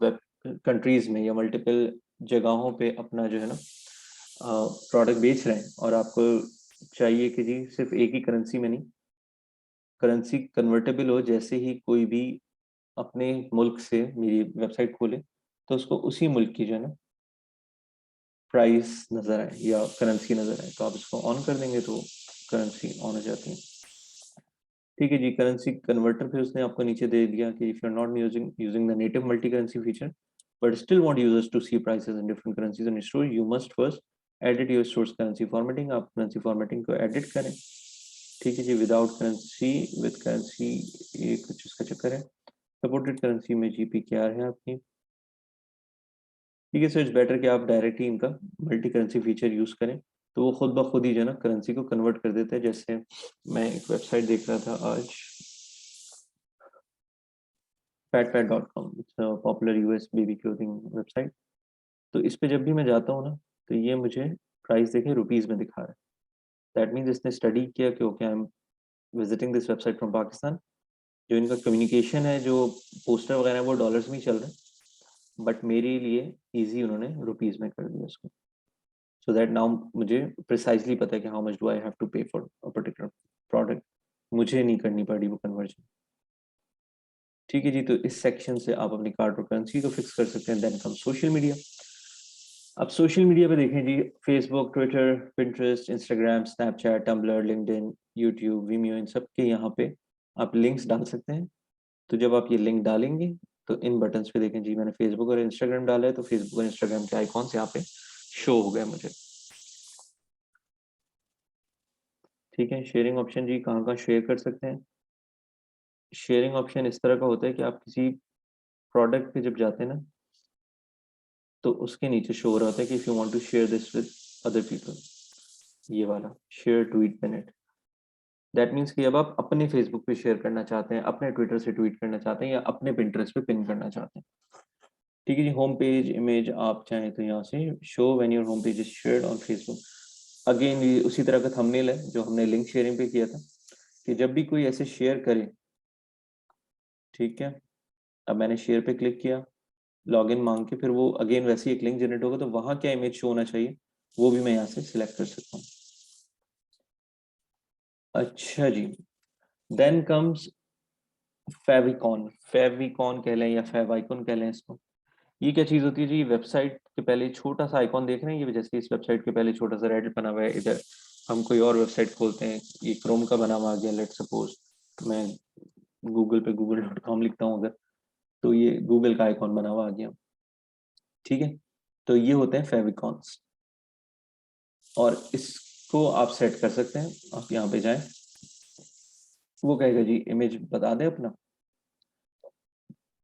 वेब कंट्रीज में या मल्टीपल जगहों पे अपना जो है ना प्रोडक्ट बेच रहे हैं और आपको चाहिए कि जी सिर्फ एक ही करेंसी में नहीं, करेंसी कन्वर्टेबल हो, जैसे ही कोई भी अपने मुल्क से मेरी वेबसाइट खोले तो उसको उसी मुल्क की जो है ना प्राइस नज़र आए या करेंसी नज़र आए, तो आप इसको ऑन कर देंगे तो करेंसी ऑन हो जाती है। ठीक है जी। करेंसी कन्वर्टर फिर उसने आपको नीचे दे दिया कि if you are not using the native multi currency feature but still want users to see prices in different currencies in store, you must first edit your store's currency formatting, आप करेंसी फॉर्मेटिंग को एडिट करें। ठीक है जी। विदाउट करेंसी, विद करेंसी, ये कुछ इसका चक्कर है। सपोर्टेड करेंसी में जीपी क्या है आपकी। ठीक है, सो इट्स बेटर कि आप डायरेक्टली इनका मल्टी करेंसी फीचर यूज करें, तो वो खुद ब खुद ही जो है ना करेंसी को कन्वर्ट कर देता है। जैसे मैं एक वेबसाइट देख रहा था आज, fatpat.com, it's a popular US baby clothing website. तो इस पे जब भी मैं जाता हूँ ना तो ये मुझे प्राइस देखे रुपीज में दिखा रहा है। दैट मीन्स इसने स्टडी किया कि okay I am visiting this website from Pakistan, जो इनका कम्युनिकेशन है, जो पोस्टर वगैरह है वो डॉलर्स में ही चल रहे हैं, बट मेरे लिए इजी उन्होंने रुपीज में कर दिया उसको, सो दैट नाउ मुझे प्रिसाइजली पता है कि how much do I have to pay for a particular product, मुझे नहीं करनी पड़ी वो कन्वर्जन। ठीक है जी। तो इस सेक्शन से आप अपनी कार्ड और करेंसी को फिक्स कर सकते हैं। Then come social media. अब सोशल मीडिया पे देखें जी, Facebook, Twitter, Pinterest, Instagram, Snapchat, Tumblr, LinkedIn, YouTube, Vimeo, इन सब के यहाँ पे आप लिंक्स डाल सकते हैं। तो जब आप ये लिंक डालेंगे तो इन बटन्स पे देखें जी, मैंने फेसबुक और इंस्टाग्राम डाला है, तो फेसबुक और इंस्टाग्राम के आइकॉन्स यहाँ पे शो हो गए मुझे। ठीक है। शेयरिंग ऑप्शन जी, कहाँ कहाँ शेयर कर सकते हैं। शेयरिंग ऑप्शन इस तरह का होता है कि आप किसी प्रोडक्ट पे जब जाते हैं ना तो उसके नीचे शो हो रहा होता है कि if you want to share this with other people, ये वाला share tweet minute, that means कि अब आप अपने फेसबुक पे शेयर करना चाहते हैं, अपने ट्विटर से ट्वीट करना चाहते हैं या अपने पिंटरेस्ट पे पिन करना चाहते हैं। ठीक है जी। होम पेज इमेज आप चाहें तो यहाँ से show when your home page is shared on Facebook, again ये उसी तरह का थंबनेल है जो हमने लिंक शेयरिंग पे किया था, कि जब भी कोई ऐसे शेयर करे, ठीक है, अब मैंने शेयर पे क्लिक किया, लॉगिन मांग के फिर वो अगेन वैसे ही एक लिंक जनरेट होगा, तो वहां क्या इमेज शो होना चाहिए वो भी मैं यहाँ से सिलेक्ट कर सकता हूँ। अच्छा जी। देन कम्स फेविकॉन, फेविकॉन कह लें या फेवाइकॉन कह लें इसको। ये क्या चीज़ होती है जी? वेबसाइट के पहले छोटा सा आइकॉन देख रहे हैं, ये जैसे इस वेबसाइट के पहले छोटा सा रेडिट बना हुआ है, इधर हम कोई और वेबसाइट खोलते हैं, ये क्रोम का बना हुआ आ गया, लेट्स सपोज मैं गूगल पे google.com लिखता हूँ अगर, तो ये गूगल का आइकॉन बना हुआ आ गया, ठीक है। तो ये होते हैं फेविकॉन्स, और इसको आप सेट कर सकते हैं। आप यहाँ पे जाएं, वो कहेगा जी इमेज बता दें अपना,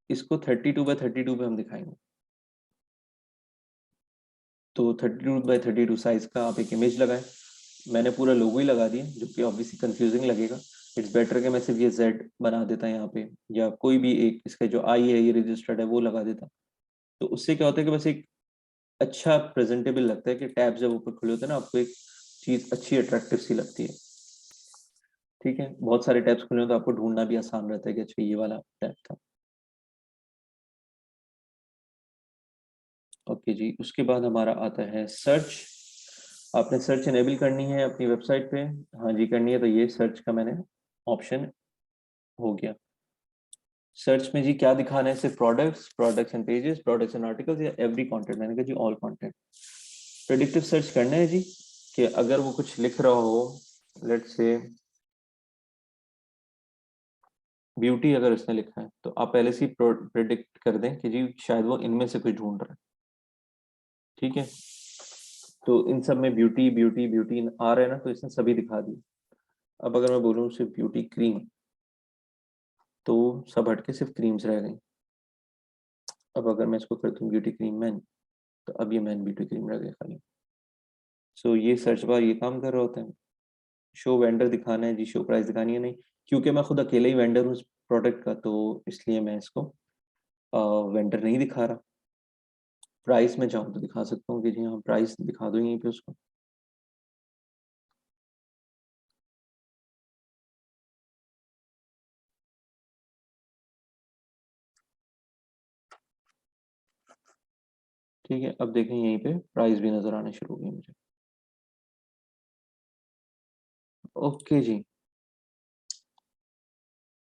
इसको 32x32 पे हम दिखाएंगे। तो 32x32 साइज का आप एक इमेज लगाएं। मैंने पूरा लोगो ही लगा दिया, जो कि ऑब्वियसली कंफ्यूजिंग लगेगा। इट्स बेटर कि मैं सिर्फ ये Z बना देता यहाँ पे, या कोई भी एक इसका जो आई है ये रजिस्टर्ड है वो लगा देता। तो उससे क्या होता है कि बस एक अच्छा प्रेजेंटेबल लगता है, कि टैब जब ऊपर खुले होते हैं ना, आपको एक चीज अच्छी अट्रैक्टिव सी लगती है, ठीक है। बहुत सारे टैब्स खुले हो तो आपको ढूंढना भी आसान रहता है कि अच्छा ये वाला टैब था। ओके जी, उसके बाद हमारा आता है सर्च। आपने सर्च इनेबल करनी है अपनी वेबसाइट पे, हाँ जी करनी है, तो ये सर्च का मैंने ऑप्शन हो गया। सर्च में जी क्या दिखाना है? सिर्फ products and pages, products and articles, या एवरी कंटेंट? मैंने कहा जी ऑल कंटेंट। प्रेडिक्टिव सर्च करना है जी, कि अगर वो कुछ लिख रहा हो, लेट्स से ब्यूटी अगर उसने लिखा है, तो आप पहले से प्रेडिक्ट कर दें कि जी शायद वो इनमें से कुछ ढूंढ रहा है, ठीक है। तो इन सब में ब्यूटी ब्यूटी ब्यूटी आ रहा है ना, तो इसने सभी दिखा दी। अब अगर मैं बोलूँ सिर्फ ब्यूटी क्रीम, तो सब हटके सिर्फ क्रीम्स रह गई। अब अगर मैं इसको कर दूँ ब्यूटी क्रीम मैन, तो अब ये मैन ब्यूटी क्रीम रह गए खाली। सो ये सर्च बार ये काम कर रहा होता है। शो वेंडर दिखाना है जी, शो प्राइस दिखानी है नहीं, क्योंकि मैं खुद अकेले ही वेंडर हूँ इस प्रोडक्ट का, तो इसलिए मैं इसको वेंडर नहीं दिखा रहा। प्राइस में चाहूँ तो दिखा सकता हूँ कि जी हाँ प्राइस दिखा दो यहीं पे उसको। ठीक है, अब देखें यहीं पे प्राइस भी नजर आने शुरू हो गई मुझे। ओके जी,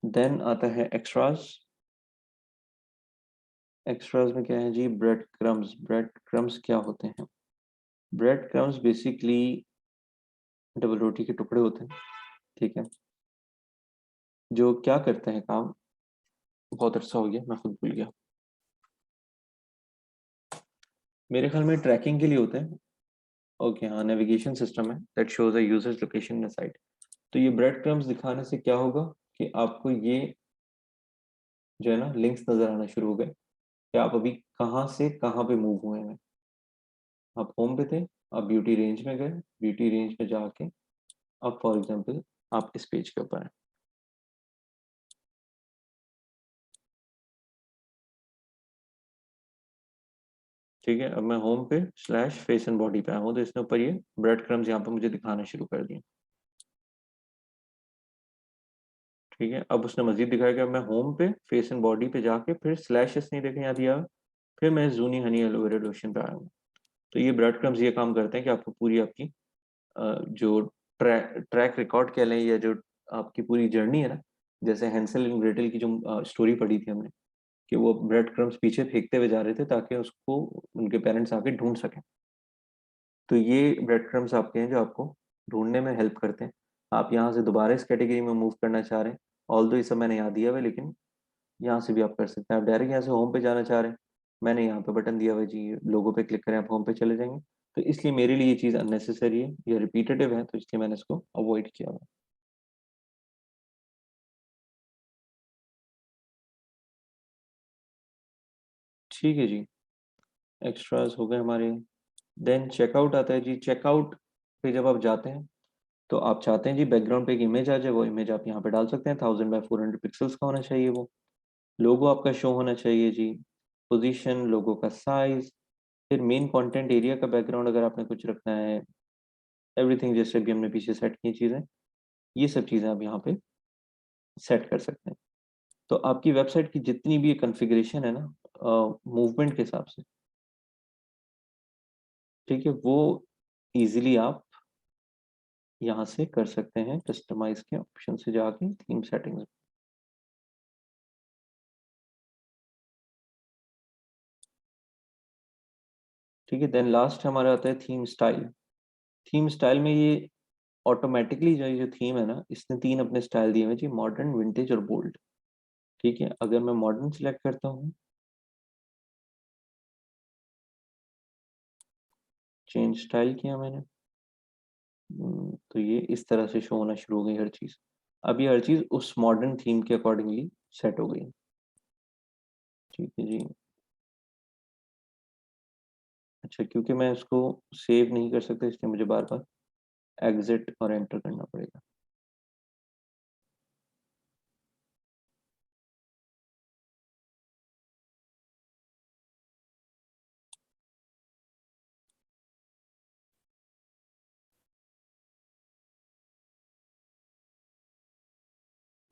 देन आता है एक्स्ट्राज। एक्स्ट्राज में क्या है जी? Bread crumbs. ब्रेड क्रम्स क्या होते हैं? ब्रेड क्रम्स बेसिकली डबल रोटी के टुकड़े होते हैं, ठीक है, जो क्या करते हैं काम, बहुत अच्छा हो गया मैं खुद भूल गया, मेरे ख्याल में ट्रैकिंग के लिए होते हैं। ओके हाँ, नेविगेशन सिस्टम है that shows a users location in a site. तो ये ब्रेड क्रम्स दिखाने से क्या होगा कि आपको ये जो है ना लिंक्स नजर आना शुरू हो गए, कि आप अभी कहाँ से कहाँ पे मूव हुए हैं। आप होम पे थे, आप ब्यूटी रेंज में गए, ब्यूटी रेंज में जाके अब फॉर एग्जांपल आप इस पेज के ऊपर हैं, ठीक है। अब मैं होम पे स्लैश फेस एंड बॉडी पे आया हूँ, तो इसने ऊपर ये ब्रेड क्रम्स यहाँ पे मुझे दिखाना शुरू कर दिए, ठीक है। अब उसने मजीद दिखाया कि मैं होम पे फेस एंड बॉडी पे जाके फिर स्लैशेस नहीं देखे यहाँ दिया, फिर मैं जूनी हनी एलोवेरा लोशन पे आया हूँ। तो ये ब्रेड क्रम्स ये काम करते हैं कि आपको पूरी आपकी जो ट्रैक रिकॉर्ड कह लें, या जो आपकी पूरी जर्नी है ना, जैसे हैंसल एंड ग्रेटल की जो स्टोरी पढ़ी थी हमने, कि वो ब्रेड क्रम्स पीछे फेंकते हुए जा रहे थे ताकि उसको उनके पेरेंट्स आके ढूंढ सकें। तो ये ब्रेड क्रम्स आपके हैं जो आपको ढूंढने में हेल्प करते हैं। आप यहाँ से दोबारा इस कैटेगरी में मूव करना चाह रहे हैं, ऑल दो ये सब मैंने यहाँ दिया हुआ है, लेकिन यहाँ से भी आप कर सकते हैं। आप डायरेक्ट यहाँ से होम पे जाना चाह रहे हैं, मैंने यहाँ पे बटन दिया हुआ है जी, लोगो पे क्लिक करें आप होम पे चले जाएंगे। तो इसलिए मेरे लिए ये चीज़ अननेसेसरी है, ये रिपीटेटिव है, तो इसलिए मैंने इसको अवॉइड किया हुआ है। ठीक है जी, एक्स्ट्राज हो गए हमारे। देन चेकआउट आता है जी। चेकआउट पे जब आप जाते हैं, तो आप चाहते हैं जी बैकग्राउंड पे एक इमेज आ जाए, वो इमेज आप यहाँ पे डाल सकते हैं। 1000x400 पिक्सल्स का होना चाहिए वो। लोगो आपका शो होना चाहिए जी। पोजीशन, लोगो का साइज, फिर मेन कंटेंट एरिया का बैकग्राउंड अगर आपने कुछ रखना है, एवरीथिंग जैसे भी हमने पीछे सेट की चीज़ें, ये सब चीज़ें आप यहाँ पे सेट कर सकते हैं। तो आपकी वेबसाइट की जितनी भी कॉन्फ़िगरेशन है ना, मूवमेंट के हिसाब से, ठीक है, वो इजीली आप यहाँ से कर सकते हैं, कस्टमाइज के ऑप्शन से जाके थीम सेटिंग्स। ठीक है, देन लास्ट हमारा आता है थीम स्टाइल। थीम स्टाइल में ये ऑटोमेटिकली जो थीम है ना, इसने 3 अपने स्टाइल दिए हुए जी, मॉडर्न, विंटेज और बोल्ड। ठीक है, अगर मैं मॉडर्न सिलेक्ट करता हूँ, चेंज स्टाइल किया मैंने, तो ये इस तरह से शो होना शुरू हो गई हर चीज़। अब ये हर चीज़ उस मॉडर्न थीम के अकॉर्डिंगली सेट हो गई। ठीक है जी। अच्छा, क्योंकि मैं इसको सेव नहीं कर सकता, इसलिए मुझे बार बार एग्जिट और एंटर करना पड़ेगा।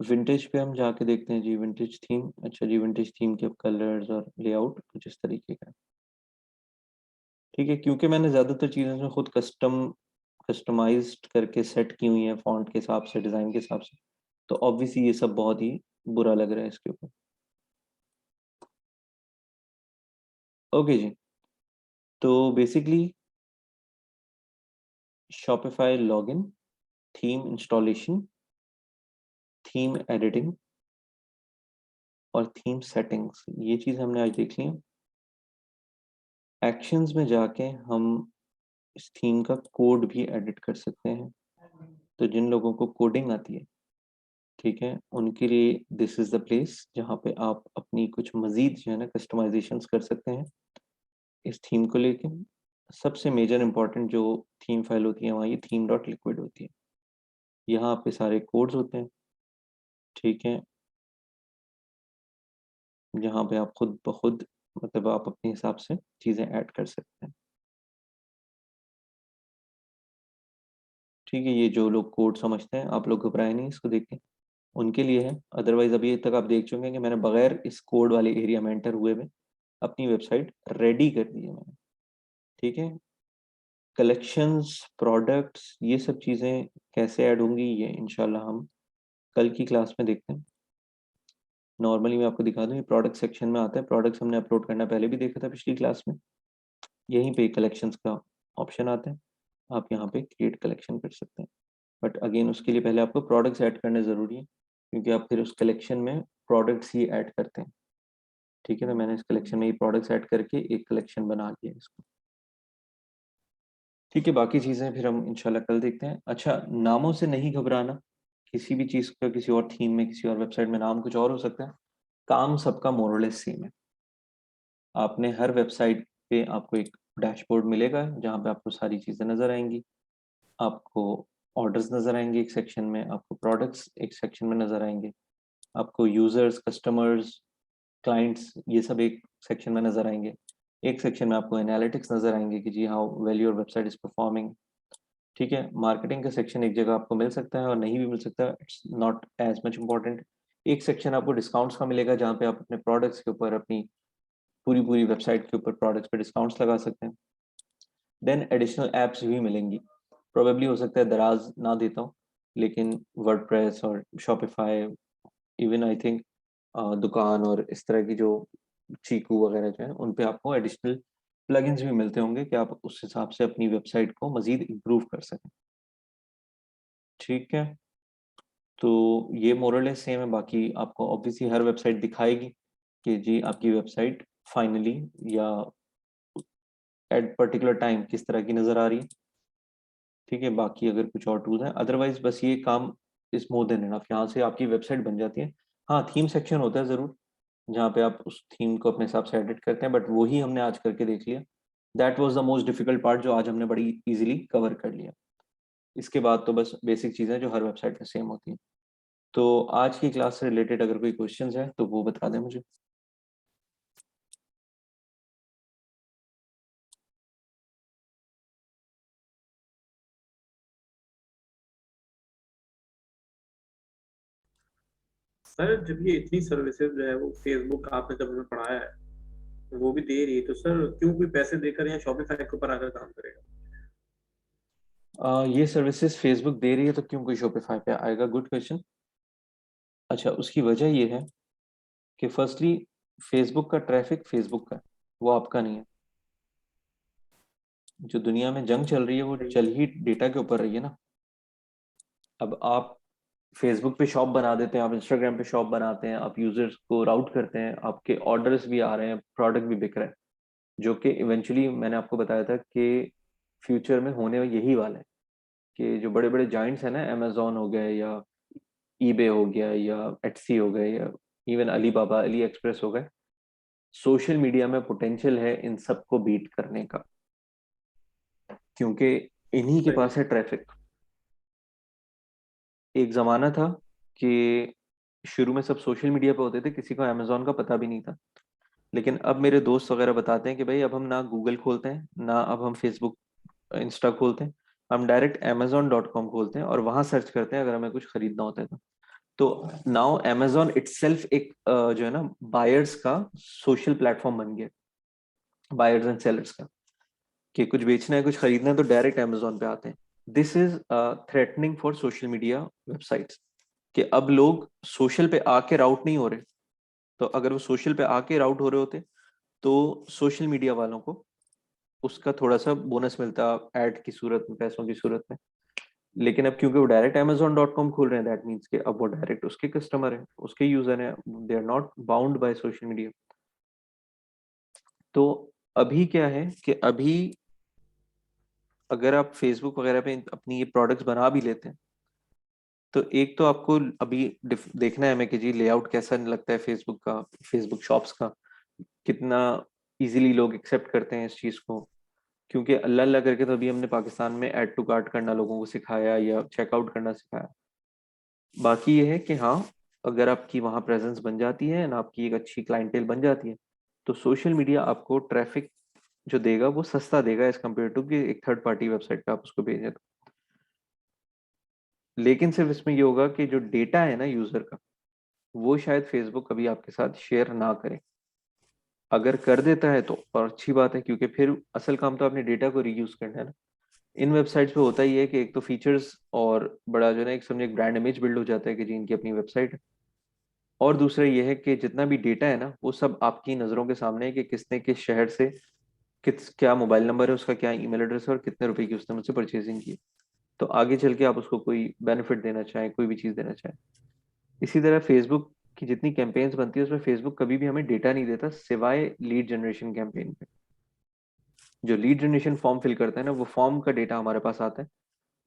विंटेज पे हम जाके देखते हैं जी, विंटेज थीम। अच्छा जी, विंटेज थीम के कलर्स और लेआउट कुछ इस तरीके का है। ठीक है, क्योंकि मैंने ज़्यादातर चीज़ें इसमें खुद कस्टमाइज्ड करके सेट की हुई हैं, फॉन्ट के हिसाब से, डिज़ाइन के हिसाब से, तो ऑब्वियसली ये सब बहुत ही बुरा लग रहा है इसके ऊपर। ओके जी, तो basically Shopify login, theme installation, theme editing और थीम सेटिंग्स, ये चीज़ हमने आज देख ली। एक्शंस में जाके हम इस थीम का कोड भी एडिट कर सकते हैं। तो जिन लोगों को कोडिंग आती है, ठीक है, उनके लिए दिस इज़ द प्लेस जहाँ पे आप अपनी कुछ मज़ीद जो है ना कस्टमाइजेशंस कर सकते हैं इस थीम को लेके। सबसे मेजर इम्पॉर्टेंट जो थीम फाइल होती है वहाँ ये थीम डॉट लिक्विड होती है। यहाँ पे सारे कोड्स होते हैं, ठीक है, जहाँ पे आप खुद ब खुद मतलब आप अपने हिसाब से चीज़ें ऐड कर सकते हैं। ठीक है, ये जो लोग कोड समझते हैं, आप लोग घबराए नहीं इसको देख के, उनके लिए है। अदरवाइज अभी तक आप देख चुके हैं कि मैंने बगैर इस कोड वाले एरिया में एंटर हुए में अपनी वेबसाइट रेडी कर दी है मैंने। ठीक है, कलेक्शंस, प्रोडक्ट्स, ये सब चीज़ें कैसे ऐड होंगी ये इंशाल्लाह हम कल की क्लास में देखते हैं। नॉर्मली मैं आपको दिखा दूँ, ये प्रोडक्ट सेक्शन में आता है। प्रोडक्ट्स हमने अपलोड करना पहले भी देखा था पिछली क्लास में। यहीं पे कलेक्शंस का ऑप्शन आता है, आप यहाँ पे क्रिएट कलेक्शन कर सकते हैं। बट अगेन उसके लिए पहले आपको प्रोडक्ट्स ऐड करने ज़रूरी है, क्योंकि आप फिर उस कलेक्शन में प्रोडक्ट्स ही ऐड करते हैं। ठीक है, तो मैंने इस कलेक्शन में ये प्रोडक्ट्स ऐड करके एक कलेक्शन बना लिया इसको। ठीक है, बाकी चीज़ें फिर हम इंशाल्लाह कल देखते हैं। अच्छा, नामों से नहीं घबराना, किसी भी चीज़ का किसी और थीम में, किसी और वेबसाइट में नाम कुछ और हो सकता है, काम सबका मोर और लेस सेम है। आपने हर वेबसाइट पे आपको एक डैशबोर्ड मिलेगा जहाँ पे आपको सारी चीज़ें नज़र आएंगी। आपको ऑर्डर्स नज़र आएंगे एक सेक्शन में, आपको प्रोडक्ट्स एक सेक्शन में नज़र आएंगे, आपको यूज़र्स, कस्टमर्स, क्लाइंट्स, ये सब एक सेक्शन में नज़र आएंगे। एक सेक्शन में आपको एनालिटिक्स नज़र आएंगे कि जी how well your website is performing. ठीक है, मार्केटिंग का सेक्शन एक जगह आपको मिल सकता है और नहीं भी मिल सकता, it's not as much important. एक सेक्शन आपको डिस्काउंट्स का मिलेगा जहाँ पे आप अपने प्रोडक्ट्स के ऊपर, अपनी पूरी पूरी वेबसाइट के ऊपर प्रोडक्ट्स पे डिस्काउंट्स लगा सकते हैं। देन एडिशनल ऐप्स भी मिलेंगी। प्रोबेबली हो सकता है दराज ना देता हूँ, लेकिन वर्डप्रेस और शॉपिफाई, इवन आई थिंक दुकान और इस तरह की जो चीकू वगैरह जो है, उन पे आपको एडिशनल प्लगइन्स भी मिलते होंगे कि आप उस हिसाब से अपनी वेबसाइट को मज़ीद इम्प्रूव कर सकें। ठीक है, तो ये मोरलेस सेम है। बाकी आपको ऑब्वियसली हर वेबसाइट दिखाएगी कि जी आपकी वेबसाइट फाइनली या एट पर्टिकुलर टाइम किस तरह की नज़र आ रही है। ठीक है, बाकी अगर कुछ और टूल्स हैं, अदरवाइज बस ये काम इज मोर देन इनफ, यहाँ से आपकी वेबसाइट बन जाती है। हाँ, थीम सेक्शन होता है ज़रूर, जहाँ पे आप उस थीम को अपने हिसाब से एडिट करते हैं, बट वही हमने आज करके देख लिया। That was the most difficult part जो आज हमने बड़ी इजीली कवर कर लिया। इसके बाद तो बस बेसिक चीज़ें जो हर वेबसाइट में सेम होती हैं। तो आज की क्लास से रिलेटेड अगर कोई क्वेश्चंस है तो वो बता दें मुझे। सर जब ये इतनी सर्विसेज जो है वो फेसबुक आपने जब हमें पढ़ाया है वो भी दे रही है, तो सर क्यों कोई पैसे देकर या शॉपिफाई के ऊपर आकर काम करेगा? ये सर्विसेज फेसबुक दे रही है तो क्यों कोई शॉपिफाई पे आएगा? Good question. अच्छा, उसकी वजह ये है कि फर्स्टली फेसबुक का ट्रैफिक फेसबुक का है, वो आपका नहीं है। जो दुनिया में जंग चल रही है वो चल ही डेटा के ऊपर रही है ना। अब आप फेसबुक पे शॉप बना देते हैं, आप इंस्टाग्राम पे शॉप बनाते हैं, आप यूजर्स को राउट करते हैं, आपके ऑर्डर्स भी आ रहे हैं, प्रोडक्ट भी बिक रहा है, जो कि इवेंचुअली मैंने आपको बताया था कि फ्यूचर में होने यही वाला है कि जो बड़े बड़े जाइंट्स हैं ना, अमेजोन हो गए या ईबे हो गया या एटसी हो गए या इवन अलीबाबा, अली एक्सप्रेस हो गए, सोशल मीडिया में पोटेंशियल है इन सबको बीट करने का, क्योंकि इन्हीं के सही पास है ट्रैफिक। एक जमाना था कि शुरू में सब सोशल मीडिया पे होते थे, किसी को अमेजोन का पता भी नहीं था, लेकिन अब मेरे दोस्त वगैरह बताते हैं कि भाई अब हम ना गूगल खोलते हैं, ना अब हम फेसबुक इंस्टा खोलते हैं, हम डायरेक्ट amazon.com खोलते हैं और वहां सर्च करते हैं अगर हमें कुछ खरीदना होता है तो नाउ अमेजोन इटसेल्फ एक जो है ना बायर्स का सोशल प्लेटफॉर्म बन गया, बायर्स एंड सेलर्स का, कि कुछ बेचना है कुछ खरीदना है तो डायरेक्ट अमेजोन पे आते हैं। This is threatening for social media websites, कि अब लोग सोशल पे आके राउट नहीं हो रहे, तो अगर वो सोशल पे आके राउट हो रहे होते तो सोशल मीडिया वालों को उसका थोड़ा सा बोनस मिलता ऐड की सूरत में, पैसों की सूरत में। लेकिन अब क्योंकि वो डायरेक्ट amazon.com खोल रहे हैं, दैट मीन्स के अब वो डायरेक्ट उसके कस्टमर है, उसके यूजर है, they are not bound by social media. तो अभी क्या है कि अभी अगर आप फेसबुक वगैरह पे अपनी ये प्रोडक्ट्स बना भी लेते हैं तो एक तो आपको अभी देखना है हमें कि जी लेआउट कैसा लगता है फेसबुक का, फेसबुक शॉप्स का, कितना इजीली लोग एक्सेप्ट करते हैं इस चीज को, क्योंकि अल्लाह अल्लाह करके तो अभी हमने पाकिस्तान में ऐड टू कार्ट करना लोगों को सिखाया या चेकआउट करना सिखाया। बाकी ये है कि हाँ, अगर आपकी वहाँ प्रेजेंस बन जाती है ना, आपकी एक अच्छी क्लाइंटेल बन जाती है, तो सोशल मीडिया आपको ट्रैफिक जो देगा वो सस्ता देगा एज कम्पेयर टू कि एक थर्ड पार्टी वेबसाइट पे आप उसको भेजें तो। लेकिन सिर्फ इसमें ये होगा कि जो डेटा है ना यूजर का, वो शायद फेसबुक कभी आपके साथ शेयर ना करे। अगर कर देता है तो और अच्छी बात है, क्योंकि फिर असल काम तो अपने डेटा को रीयूज करना है ना। इन वेबसाइट्स पे होता ही है कि एक तो फीचर्स और बड़ा जो है ना एक समझे एक ब्रांड इमेज बिल्ड हो जाता है कि जी इनकी अपनी वेबसाइट है, और दूसरा ये है कि जितना भी डेटा है ना वो सब आपकी नज़रों के सामने है कि किसने किस शहर से किस क्या मोबाइल नंबर है उसका, क्या ईमेल एड्रेस है और कितने रुपए की उसने मुझसे परचेजिंग की। तो आगे चल के आप उसको कोई बेनिफिट देना चाहें, कोई भी चीज़ देना चाहें। इसी तरह फेसबुक की जितनी कैंपेन्स बनती है उसमें फेसबुक कभी भी हमें डेटा नहीं देता सिवाय लीड जनरेशन कैंपेन पे। जो लीड जनरेशन फॉर्म फिल करता है ना, वो फॉर्म का डेटा हमारे पास आता है।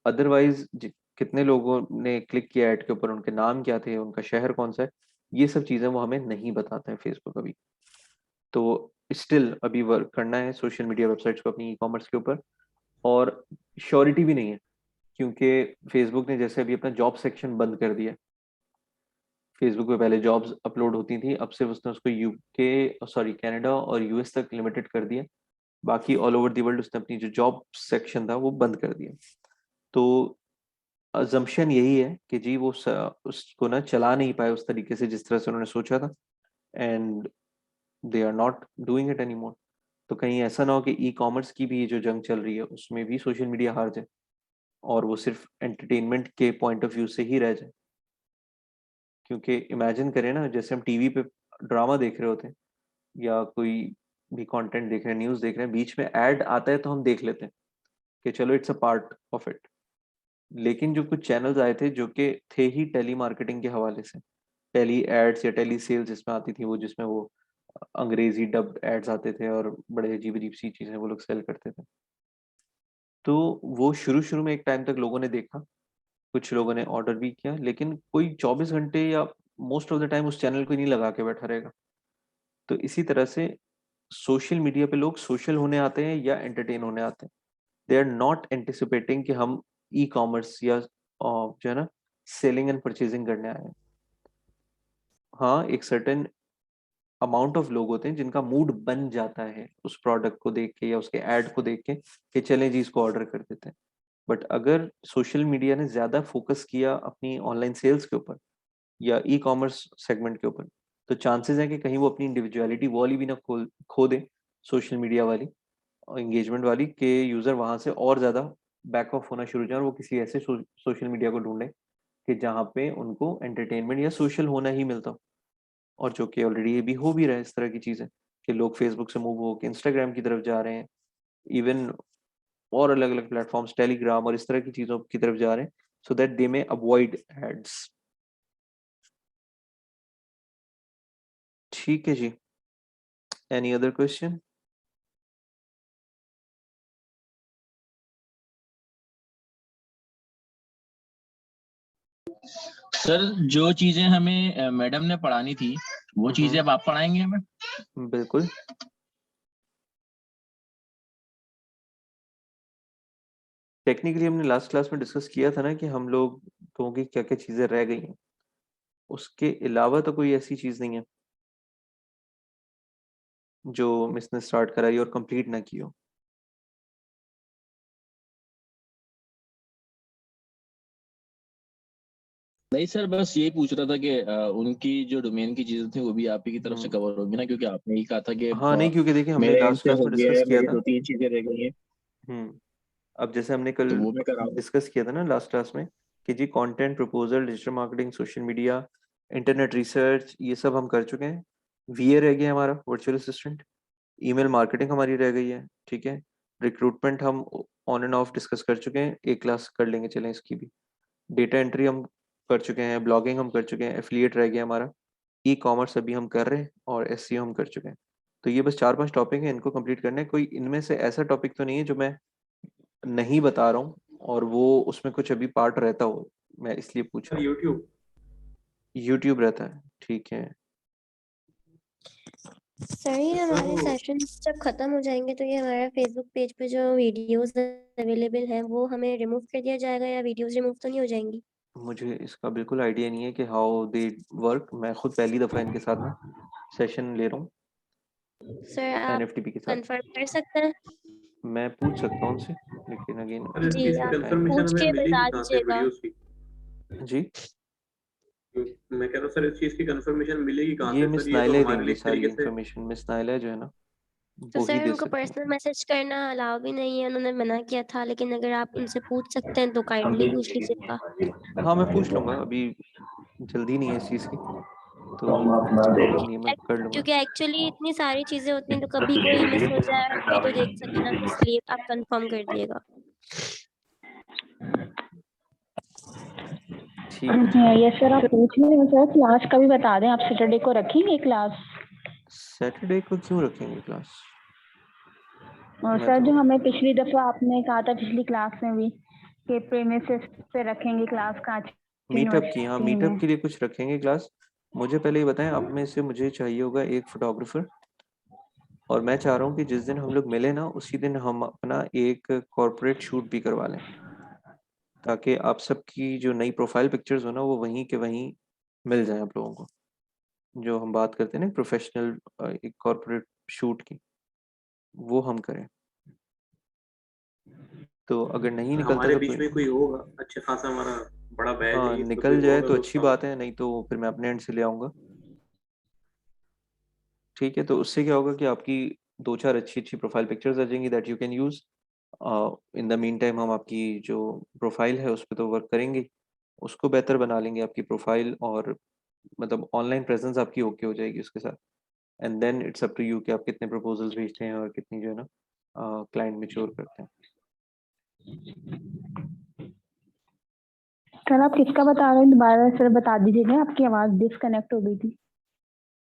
अदरवाइज कितने लोगों ने क्लिक किया ऐड के ऊपर, उनके नाम क्या थे, उनका शहर कौन सा है, ये सब चीज़ें वो हमें नहीं बताते हैं फेसबुक अभी। तो स्टिल अभी वर्क करना है सोशल मीडिया वेबसाइट्स को अपनी ई कॉमर्स के ऊपर, और श्योरिटी भी नहीं है, क्योंकि फेसबुक ने जैसे अभी अपना जॉब सेक्शन बंद कर दिया। फेसबुक पे पहले जॉब्स अपलोड होती थी, अब सिर्फ उसने उसको यूके सॉरी कनाडा और यूएस तक लिमिटेड कर दिया, बाकी ऑल ओवर द वर्ल्ड उसने अपनी जो जॉब सेक्शन था वो बंद कर दिया। तो अजम्पशन यही है कि जी वो उसको ना चला नहीं पाए उस तरीके से जिस तरह से उन्होंने सोचा था, and they are not doing it any more. तो कहीं ऐसा ना हो कि ई कॉमर्स की भी ये जो जंग चल रही है उसमें भी सोशल मीडिया हार जाए और वो सिर्फ एंटरटेनमेंट के पॉइंट ऑफ व्यू से ही रह जाए। क्योंकि इमेजिन करें ना, जैसे हम टीवी पे ड्रामा देख रहे होते हैं या कोई भी कंटेंट देख रहे हैं, न्यूज़ देख रहे हैं, बीच में ऐड आता है तो हम देख लेते हैं कि चलो it's a part of it. लेकिन जो कुछ चैनल्स आए थे जो कि थे ही टेली मार्केटिंग के हवाले से, टेली एड्स या टेली सेल्स जिसमें आती थी, वो जिसमें वो अंग्रेजी डब्ड एड्स आते थे और बड़े अजीब अजीब सी चीज़ें वो लोग सेल करते थे। तो वो शुरू शुरू में एक टाइम तक लोगों ने देखा, कुछ लोगों ने ऑर्डर भी किया, लेकिन कोई 24 घंटे या मोस्ट ऑफ द टाइम उस चैनल को ही नहीं लगा के बैठा रहेगा। तो इसी तरह से सोशल मीडिया पे लोग सोशल होने आते हैं या एंटरटेन होने आते हैं। दे आर नॉट एंटिसिपेटिंग कि हम ई कॉमर्स या जो है ना सेलिंग एंड परचेजिंग करने आए हैं। हाँ, एक सर्टेन अमाउंट ऑफ लोग होते हैं जिनका मूड बन जाता है उस प्रोडक्ट को देख के या उसके ऐड को देख के कि चलें जी इसको ऑर्डर कर देते हैं। बट अगर सोशल मीडिया ने ज्यादा फोकस किया अपनी ऑनलाइन सेल्स के ऊपर या ई कॉमर्स सेगमेंट के ऊपर, तो चांसेस है कि कहीं वो अपनी इंडिविजुअलिटी वो वाली भी ना खो दे, सोशल मीडिया वाली एंगेजमेंट वाली, के यूजर वहां से और ज्यादा बैक ऑफ होना शुरू हो जाए और वो किसी ऐसे सोशल मीडिया को ढूंढे कि जहाँ पे उनको एंटरटेनमेंट या सोशल होना ही मिलता हो। और जो कि ऑलरेडी ये भी हो भी रहा है इस तरह की चीजें कि लोग फेसबुक से मूव होकर इंस्टाग्राम की तरफ जा रहे हैं। इवन और अलग अलग प्लेटफॉर्म्स, टेलीग्राम और इस तरह की चीज़ों की तरफ जा रहे हैं, so that they may avoid ads. ठीक है जी, एनी अदर क्वेश्चन? सर जो चीजें हमें मैडम ने पढ़ानी थी वो चीजें अब आप पढ़ाएंगे हमें? बिल्कुल। टेक्निकली हमने लास्ट क्लास में डिस्कस किया था ना कि हम लोगों की क्या क्या चीज़ें रह गई हैं, उसके अलावा तो कोई ऐसी चीज़ नहीं है जो मिस ने स्टार्ट कराई और कंप्लीट ना की हो। नहीं सर, बस यही पूछ रहा था कि उनकी जो डोमेन की चीजें थी वो भी आप ही की तरफ से कवर होगी ना, क्योंकि आपने ही कहा था कि हाँ नहीं, क्योंकि देखिए हमने मेरे एंड लास्ट से क्लास हो में गया डिस्कस है, किया मेरी था। 2-3 चीजें रह गई हैं अब जैसे हमने कल तो वो मैं कराऊँ। डिस्कस किया था ना लास्ट क्लास में कि जी content proposal, digital marketing, social media, internet research, ये सब हम कर चुके हैं। वीए रह गया हमारा, वर्चुअल असिस्टेंट। ईमेल मार्केटिंग हमारी रह गई है, ठीक है। रिक्रूटमेंट हम ऑन एंड ऑफ डिस्कस कर चुके हैं, एक क्लास कर लेंगे चलें इसकी भी। डेटा एंट्री हम कर चुके हैं, ब्लॉगिंग हम कर चुके हैं, एफिलिएट रह गया हमारा, ई कॉमर्स अभी हम कर रहे हैं और एसईओ हम कर चुके हैं। तो ये बस 4-5 टॉपिक हैं, इनको कंप्लीट करना है। कोई इनमें से ऐसा टॉपिक तो नहीं है जो मैं नहीं बता रहा हूँ और वो उसमें कुछ अभी पार्ट रहता हो, मैं इसलिए पूछ रहा हूँ। यूट्यूब यूट्यूब रहता है, ठीक है। सर ये हमारे सेशंस जब खत्म हो जाएंगे तो ये हमारा फेसबुक पेज पे जो वीडियोस अवेलेबल हैं वो हमें रिमूव कर दिया जाएगा या वीडियोस रिमूव तो नहीं हो जाएंगी? मुझे इसका बिल्कुल आइडिया नहीं है कि हाउ दे वर्क। मैं खुद पहली दफ़ा इनके साथ में सेशन ले रहा हूँ सर आप एनएफटीपी के साथ। कंफर्म कर सकते हैं? मैं पूछ सकता हूँ उनसे, लेकिन अगेन सर इस जी चीज की आप टाइम। कंफर्मेशन पूछ हमें के मिलेगी बता कहाँ से दीजिएगा। वीडियोस की? जी, मैं कह रहा हूँ सर इस चीज की कंफर्मेशन मिलेगी कहाँ ये से मिस सर? ये तो नाइले हमारे देंगी लिए एक सारी तरीके से इन्फॉर्मेशन। मिस नाइला जो है ना, तो वो ही सर दे उनको सकती हैं। पर्सनल मैसेज करना अलाउ भी नहीं है, उन्होंने मना किया था, लेकिन अगर आप उनसे पूछ सकते हैं तो काइंडली पूछ लीजिएगा। हाँ मैं पूछ लूँगा, अभी जल्दी नहीं है इस चीज़ की, तो प्रॉब्लम नहीं है, मैं कर लूँगा। क्योंकि एक्चुअली इतनी सारी चीजें होती हैं तो कभी कोई मिस हो जाए हम भी तो देख सके ना, इसलिए आप कंफर्म कर दिएगा। ठीक है जी। ये सर आप पूछ लें सर, क्लास का भी बता दें, आप सैटरडे को रखेंगे क्लास? सैटरडे को क्यों रखेंगे क्लास? और मैं सर तो जो हमें पिछली दफ़ा आपने कहा था पिछली क्लास में भी कि प्रेमिसेस पे रखेंगे क्लास कांच मीटअप की, हाँ यूनिवर्सिटी मीटअप में। के लिए कुछ रखेंगे क्लास। मुझे पहले ये बताएं, आप में से मुझे चाहिए होगा एक फोटोग्राफर, और मैं चाह रहा हूँ कि जिस दिन हम लोग मिले ना उसी दिन हम अपना एक कॉर्पोरेट शूट भी करवा लें, ताकि आप सबकी जो नई प्रोफाइल पिक्चर्स हो ना वो वहीं के वहीं मिल जाए आप लोगों को। जो हम बात करते हैं ना प्रोफेशनल एक कॉर्पोरेट शूट की, वो हम करें। तो अगर नहीं निकलता हमारे तो बीच में कोई होगा अच्छा खासा, हमारा बड़ा बैच है हाँ ये, तो निकल फिर वो जाए मैं तो अच्छी सोचता हूँ। बात है, नहीं तो फिर मैं अपने एंड से ले आऊँगा। ठीक है, तो उससे क्या होगा कि आपकी 2-4 अच्छी-अच्छी प्रोफाइल पिक्चर्स आ जाएंगी that you can use. In the mean time हम आपकी जो प्रोफाइल है उस पे तो वर्क करेंगे, उसको बेहतर बना लेंगे आपकी प्रोफाइल, और मतलब ऑनलाइन प्रेजेंस आपकी ओके हो जाएगी उसके साथ। And then it's up to you कि आप कितने प्रपोजल्स भेजते हैं और कितनी जो है ना क्लाइंट मैच्योर करते हैं। सर आप किसका बता रहे हैं, दोबारा सर बता दीजिएगा, आपकी आवाज़ डिस्कनेक्ट हो गई थी।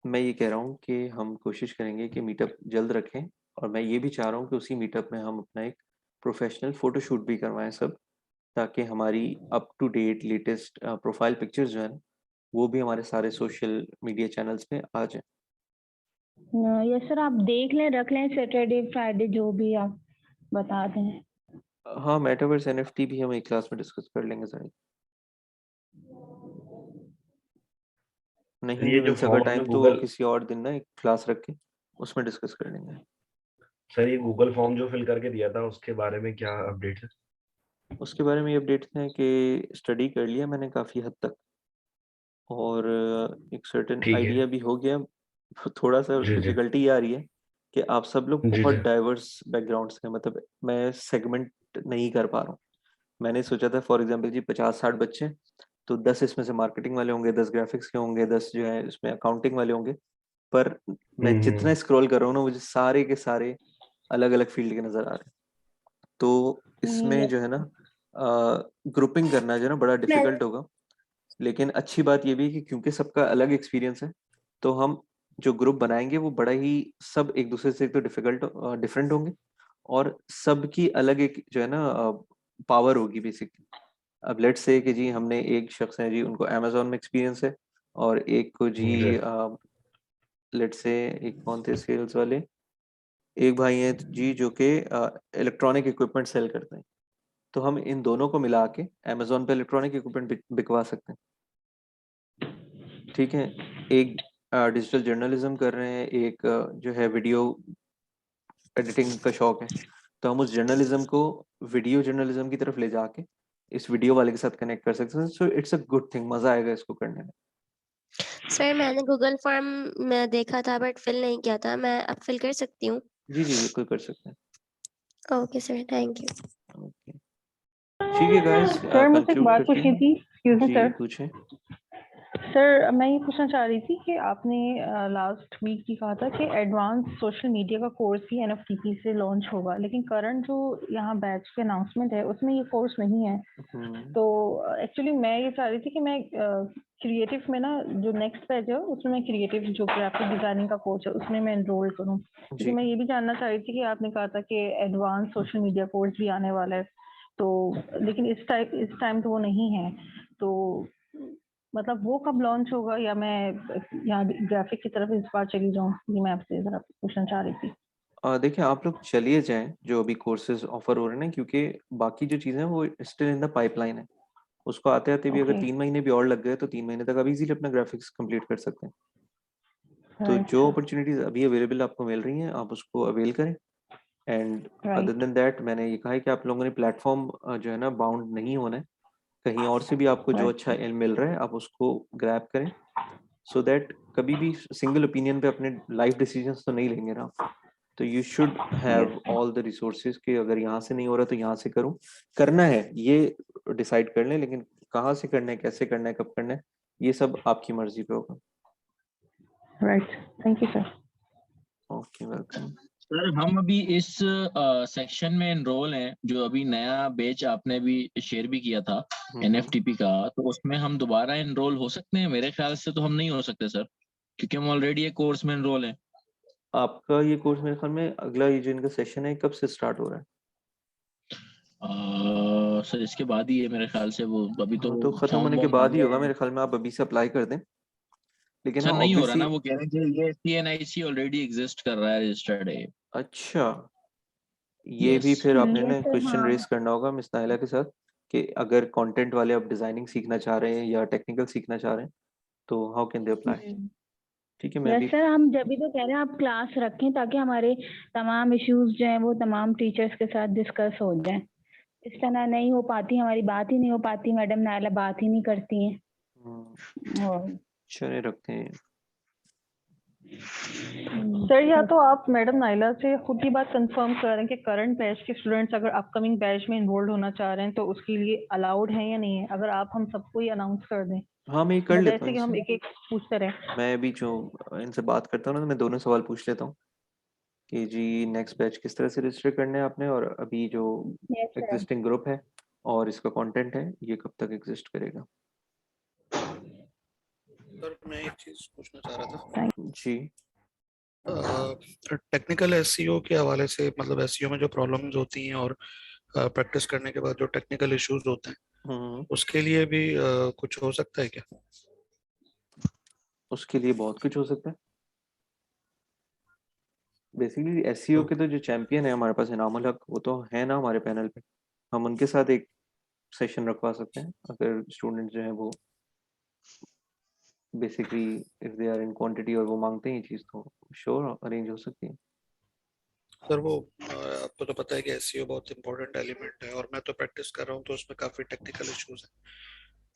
मैं ये कह रहा हूँ कि हम कोशिश करेंगे कि मीटअप जल्द रखें, और मैं ये भी चाह रहा हूँ कि उसी मीटअप में हम अपना एक प्रोफेशनल फ़ोटोशूट भी करवाएं सब, ताकि हमारी up to date latest profile pictures जो है ना वो भी हमारे सारे सोशल मीडिया चैनल्स पे आ जाए। ये सर आप देख लें, रख लें, सैटरडे फ्राइडे जो भी आप बता दें। हाँ मेटावर्स एनएफटी भी हम एक क्लास में डिस्कस कर लेंगे सारे। नहीं ये भी जो मिल सका फॉर्म टाइम हमें तो गूगल किसी और दिन ना एक क्लास रख के उसमें डिस्कस कर लेंगे। सर ये गूगल फॉर्म जो फिल करके दिया था उसके बारे में क्या अपडेट है? उसके बारे में ये अपडेट है कि स्टडी कर लिया मैंने काफ़ी हद तक, और एक सर्टेन ठीक है। आइडिया भी हो गया। थोड़ा सा जी जी डिफिकल्टी ये आ रही है कि आप सब लोग जी बहुत जी डाइवर्स बैकग्राउंड से हैं, मतलब मैं सेगमेंट नहीं कर पा रहा हूँ। मैंने सोचा था फॉर एग्जांपल जी 50-60 बच्चे हैं, तो 10 इसमें से मार्केटिंग वाले होंगे, 10 ग्राफिक्स के होंगे, 10 जो है इसमें अकाउंटिंग वाले होंगे। पर मैं जितना हम्म। स्क्रॉल कर रहा हूँ ना मुझे सारे के सारे अलग अलग फील्ड के नज़र आ रहे हैं। तो इसमें जो है ना ग्रुपिंग करना जो है ना बड़ा डिफिकल्ट होगा। लेकिन अच्छी बात ये भी है कि क्योंकि सबका अलग एक्सपीरियंस है, तो हम जो ग्रुप बनाएंगे वो बड़ा ही सब एक दूसरे से तो डिफरेंट होंगे, और सबकी अलग एक जो है ना पावर होगी बेसिकली। अब लेट्स से कि जी हमने एक शख्स है जी उनको अमेजोन में एक्सपीरियंस है, और एक को जी लेट्स से एक कौन थे सेल्स वाले, एक भाई हैं जी जो कि इलेक्ट्रॉनिक इक्विपमेंट सेल करते हैं। तो हम इन दोनों को मिला के अमेजोन पे इलेक्ट्रॉनिक इक्विपमेंट बिकवा सकते हैं। ठीक है, एक डिजिटल जर्नलिज्म कर रहे हैं, एक जो है वीडियो एडिटिंग का शौक है, तो हम उस जर्नलिज्म को वीडियो जर्नलिज्म की तरफ ले जाके इस वीडियो वाले के साथ कनेक्ट कर सकते हैं। So it's a good thing, मजा आएगा इसको करने में। सर मैंने गूगल फॉर्म में देखा था बट फिल नहीं किया था, मैं अब फिल कर सकती हूँ? जी जी बिल्कुल कर सकते हैं। Okay sir, thank you. Okay ठीक है गाइस, सर मुझसे एक कंक्लूड बात करते पूछनी हैं। थी, एक्सक्यूज मी जी सर। पूछें। सर मैं ये पूछना चाह रही थी कि आपने लास्ट वीक ही कहा था कि एडवांस सोशल मीडिया का कोर्स ही एनएफटीपी से लॉन्च होगा, लेकिन करंट जो यहाँ बैच के अनाउंसमेंट है उसमें ये कोर्स नहीं है। तो एक्चुअली मैं ये चाह रही थी कि मैं क्रिएटिव में ना जो नेक्स्ट बैच है उसमें मैं क्रिएटिव जो ग्राफिक डिजाइनिंग का कोर्स है उसमें मैं एनरोल करूँ, क्योंकि मैं ये भी जानना चाह रही थी कि आपने कहा था कि एडवांस सोशल मीडिया कोर्स भी आने वाला है, तो लेकिन इस टाइम तो वो नहीं है। तो मतलब वो कब लॉन्च होगा, या मैं यहाँ ग्राफिक की तरफ इस बार चली जाऊँ, ये मैं आपसे जरा पूछना चाह रही थी। देखिए आप लोग चलिए जाएं जो अभी कोर्सेज ऑफर हो रहे हैं ना, क्योंकि बाकी जो चीज़ें हैं वो स्टिल इन द पाइपलाइन है। उसको आते आते भी अगर ओके 3 महीने भी और लग गए तो 3 महीने तक आप इजीली अपना ग्राफिक्स कंप्लीट कर सकते हैं। तो राइट जो अपॉर्चुनिटीज अभी अवेलेबल आपको मिल रही हैं आप उसको अवेल करें। And other right then that मैंने ये कहा है कि आप लोगों ने प्लेटफॉर्म जो है ना बाउंड नहीं होना है, कहीं और से भी आपको जो राइट अच्छा इल्म मिल रहा है आप उसको ग्रैब करें, सो दैट कभी भी सिंगल ओपिनियन पे अपने लाइफ डिसीजंस तो नहीं लेंगे ना। तो you should have yes all the resources कि अगर यहाँ से नहीं हो रहा तो यहाँ से करूँ, करना है ये डिसाइड कर लें, लेकिन कहाँ से करना है, कैसे करना है, कब करना है, ये सब आपकी मर्जी पे होगा। Right, thank you sir. Okay welcome. Sir हम अभी इस सेक्शन में एनरोल हैं, जो अभी नया बैच आपने भी शेयर भी किया था एनएफटीपी का, तो उसमें हम दोबारा एनरोल हो सकते हैं? मेरे ख्याल से तो हम नहीं हो सकते सर, क्योंकि हम ऑलरेडी एक कोर्स में एनरोल हैं। आपका ये कोर्स मेरे ख्याल में अगला ये जो इनका सेशन है कब से स्टार्ट हो रहा है? सर इसके बाद ही है मेरे ख्याल से, वो अभी तो हाँ तो खत्म फॉर्म होने के वॉर्म आ बाद ही गए होगा हैं। मेरे ख्याल में, आप अभी से अप्लाई कर दें। लेकिन सर हाँ नहीं हो रहा ऑब्वियसली ना, वो कह रहे थे ये सीएनआईसी ऑलरेडी एग्जिस्ट कर रहा है, रजिस्टर्ड है। अच्छा, ये यस। भी फिर आपने यस ना सर, क्वेश्चन हाँ। रेस करना होगा मिस नाइला के साथ कि अगर कंटेंट वाले आप डिजाइनिंग सीखना चाह रहे हैं या टेक्निकल सीखना चाह रहे हैं तो हाउ कैन दे अप्लाई। ठीक है मैं यस भी। सर, हम जब भी तो कह रहे हैं आप क्लास रखें ताकि हमारे तमाम इश्यूज जो हैं वो तमाम टीचर्स के साथ डिस्कस हो जाएं। इस तरह नहीं हो पाती, हमारी बात ही नहीं हो पाती, मैडम नायला बात ही नहीं करती हैं। और चले रखते हैं। सर या तो आप मैडम नाइला से खुद ही बात कंफर्म कर रहे हैं कि करंट बैच के स्टूडेंट्स अगर अपकमिंग बैच में इन्वॉल्व होना चाह रहे हैं तो उसके लिए अलाउड है या नहीं है, अगर आप हम सबको ही अनाउंस कर दें, हाँ मैं ये कर बजाय लेता हूँ ऐसे कि हम इनसे। एक एक पूछते रहें। मैं भी जो इनसे बात करता हूँ ना तो मैं दोनों सवाल पूछ लेता हूँ कि जी नेक्स्ट बैच किस तरह से रजिस्टर करना है आपने, और अभी जो यस सर। एग्जिस्टिंग ग्रुप है और इसका कंटेंट है ये कब तक एग्जिस्ट करेगा। सर मैं एक चीज पूछना चाह रहा था जी टेक्निकल एसईओ के हवाले से, मतलब एसईओ में जो प्रॉब्लम्स होती हैं और प्रैक्टिस करने के बाद जो टेक्निकल इश्यूज होते हैं उसके लिए भी कुछ हो सकता है क्या? उसके लिए बहुत कुछ हो सकता है। बेसिकली एसईओ के तो जो चैंपियन है हमारे पास इनामुल हक, वो तो है ना हमारे पैनल पे, हम उनके साथ एक सेशन रखवा सकते हैं अगर स्टूडेंट जो है वो basically if they are in quantity और वो मांगते हैं ये चीज़ तो श्योर अरेंज हो सकती है। सर वो आपको तो पता है कि एसईओ बहुत इंपॉर्टेंट एलिमेंट है और मैं तो प्रैक्टिस कर रहा हूँ तो उसमें काफी टेक्निकल इश्यूज हैं,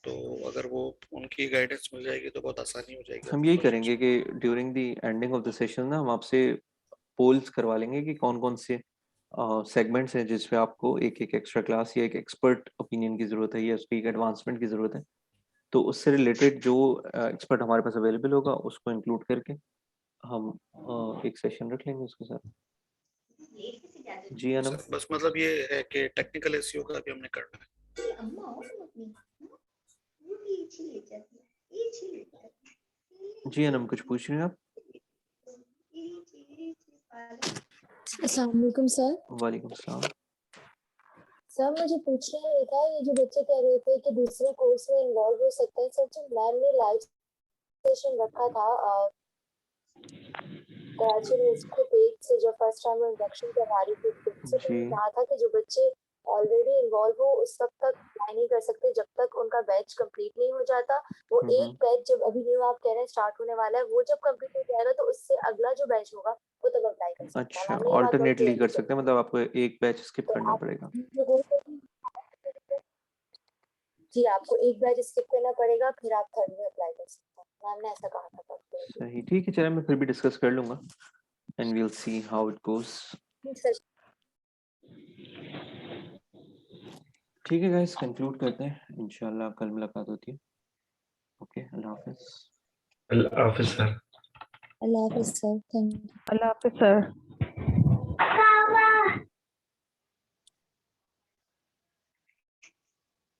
तो अगर वो उनकी गाइडेंस मिल जाएगी तो बहुत आसानी हो जाएगी हम अपने यही प्रोजेक्ट्स करेंगे कि during the ending of the session ना हम आपसे पोल्स करवा लेंगे कि कौन कौन से सेगमेंट्स हैं जिसमें आपको एक एक एक्स्ट्रा क्लास या एक एक्सपर्ट ओपिनियन की ज़रूरत है या उसकी एक एडवांसमेंट की ज़रूरत है। तो उससे रिलेटेड जो एक्सपर्ट हमारे पास अवेलेबल होगा उसको इंक्लूड करके हम एक सेशन रख लेंगे उसके साथ। जी अनम। सर बस मतलब ये है कि टेक्निकल एसईओ का भी हमने करना है। जी अनम, कुछ पूछ रहे हैं आप? अस्सलाम वालेकुम सर। वालेकुम सलाम। सर मुझे पूछना ये था, ये जो बच्चे कह रहे थे कि दूसरे कोर्स में इन्वॉल्व हो सकते हैं, सर जो मैम ने लाइव सेशन रखा था कराची यूनिवर्सिटी पेज से जो फर्स्ट टाइम इंडक्शन करवा रही थी, तो जी कहा था कि जो बच्चे ऑलरेडी इन्वॉल्व हो उस तब तक अप्लाई नहीं कर सकते जब तक उनका बैच कंप्लीट नहीं हो जाता। वो एक बैच जब अभी न्यू आप कह रहे हैं स्टार्ट होने वाला है, वो जब कंप्लीट हो जाएगा तो उससे अगला जो बैच होगा वो तब अप्लाई कर सकते हैं। अच्छा, मैम ने ये बात बहुत ऑल्टरनेटली क्लियरली कर सकते हैं, मतलब आपको एक बैच स्किप तो करना आप पड़ेगा। जी आपको एक बैच स्किप करना पड़ेगा, फिर आप थर्ड में अप्लाई कर सकते हैं। मैम ने ऐसा कहा था तब। सही, ठीक है, चलिए मैं फिर भी डिस्कस कर लूंगा and we will see how it goes. ठीक है गाइस, कंक्लूड करते हैं, इंशाल्लाह कल मुलाकात होती है। Okay, Allah Hafiz. Allah Hafiz sir. Allah Hafiz sir, thank you. Allah Hafiz sir.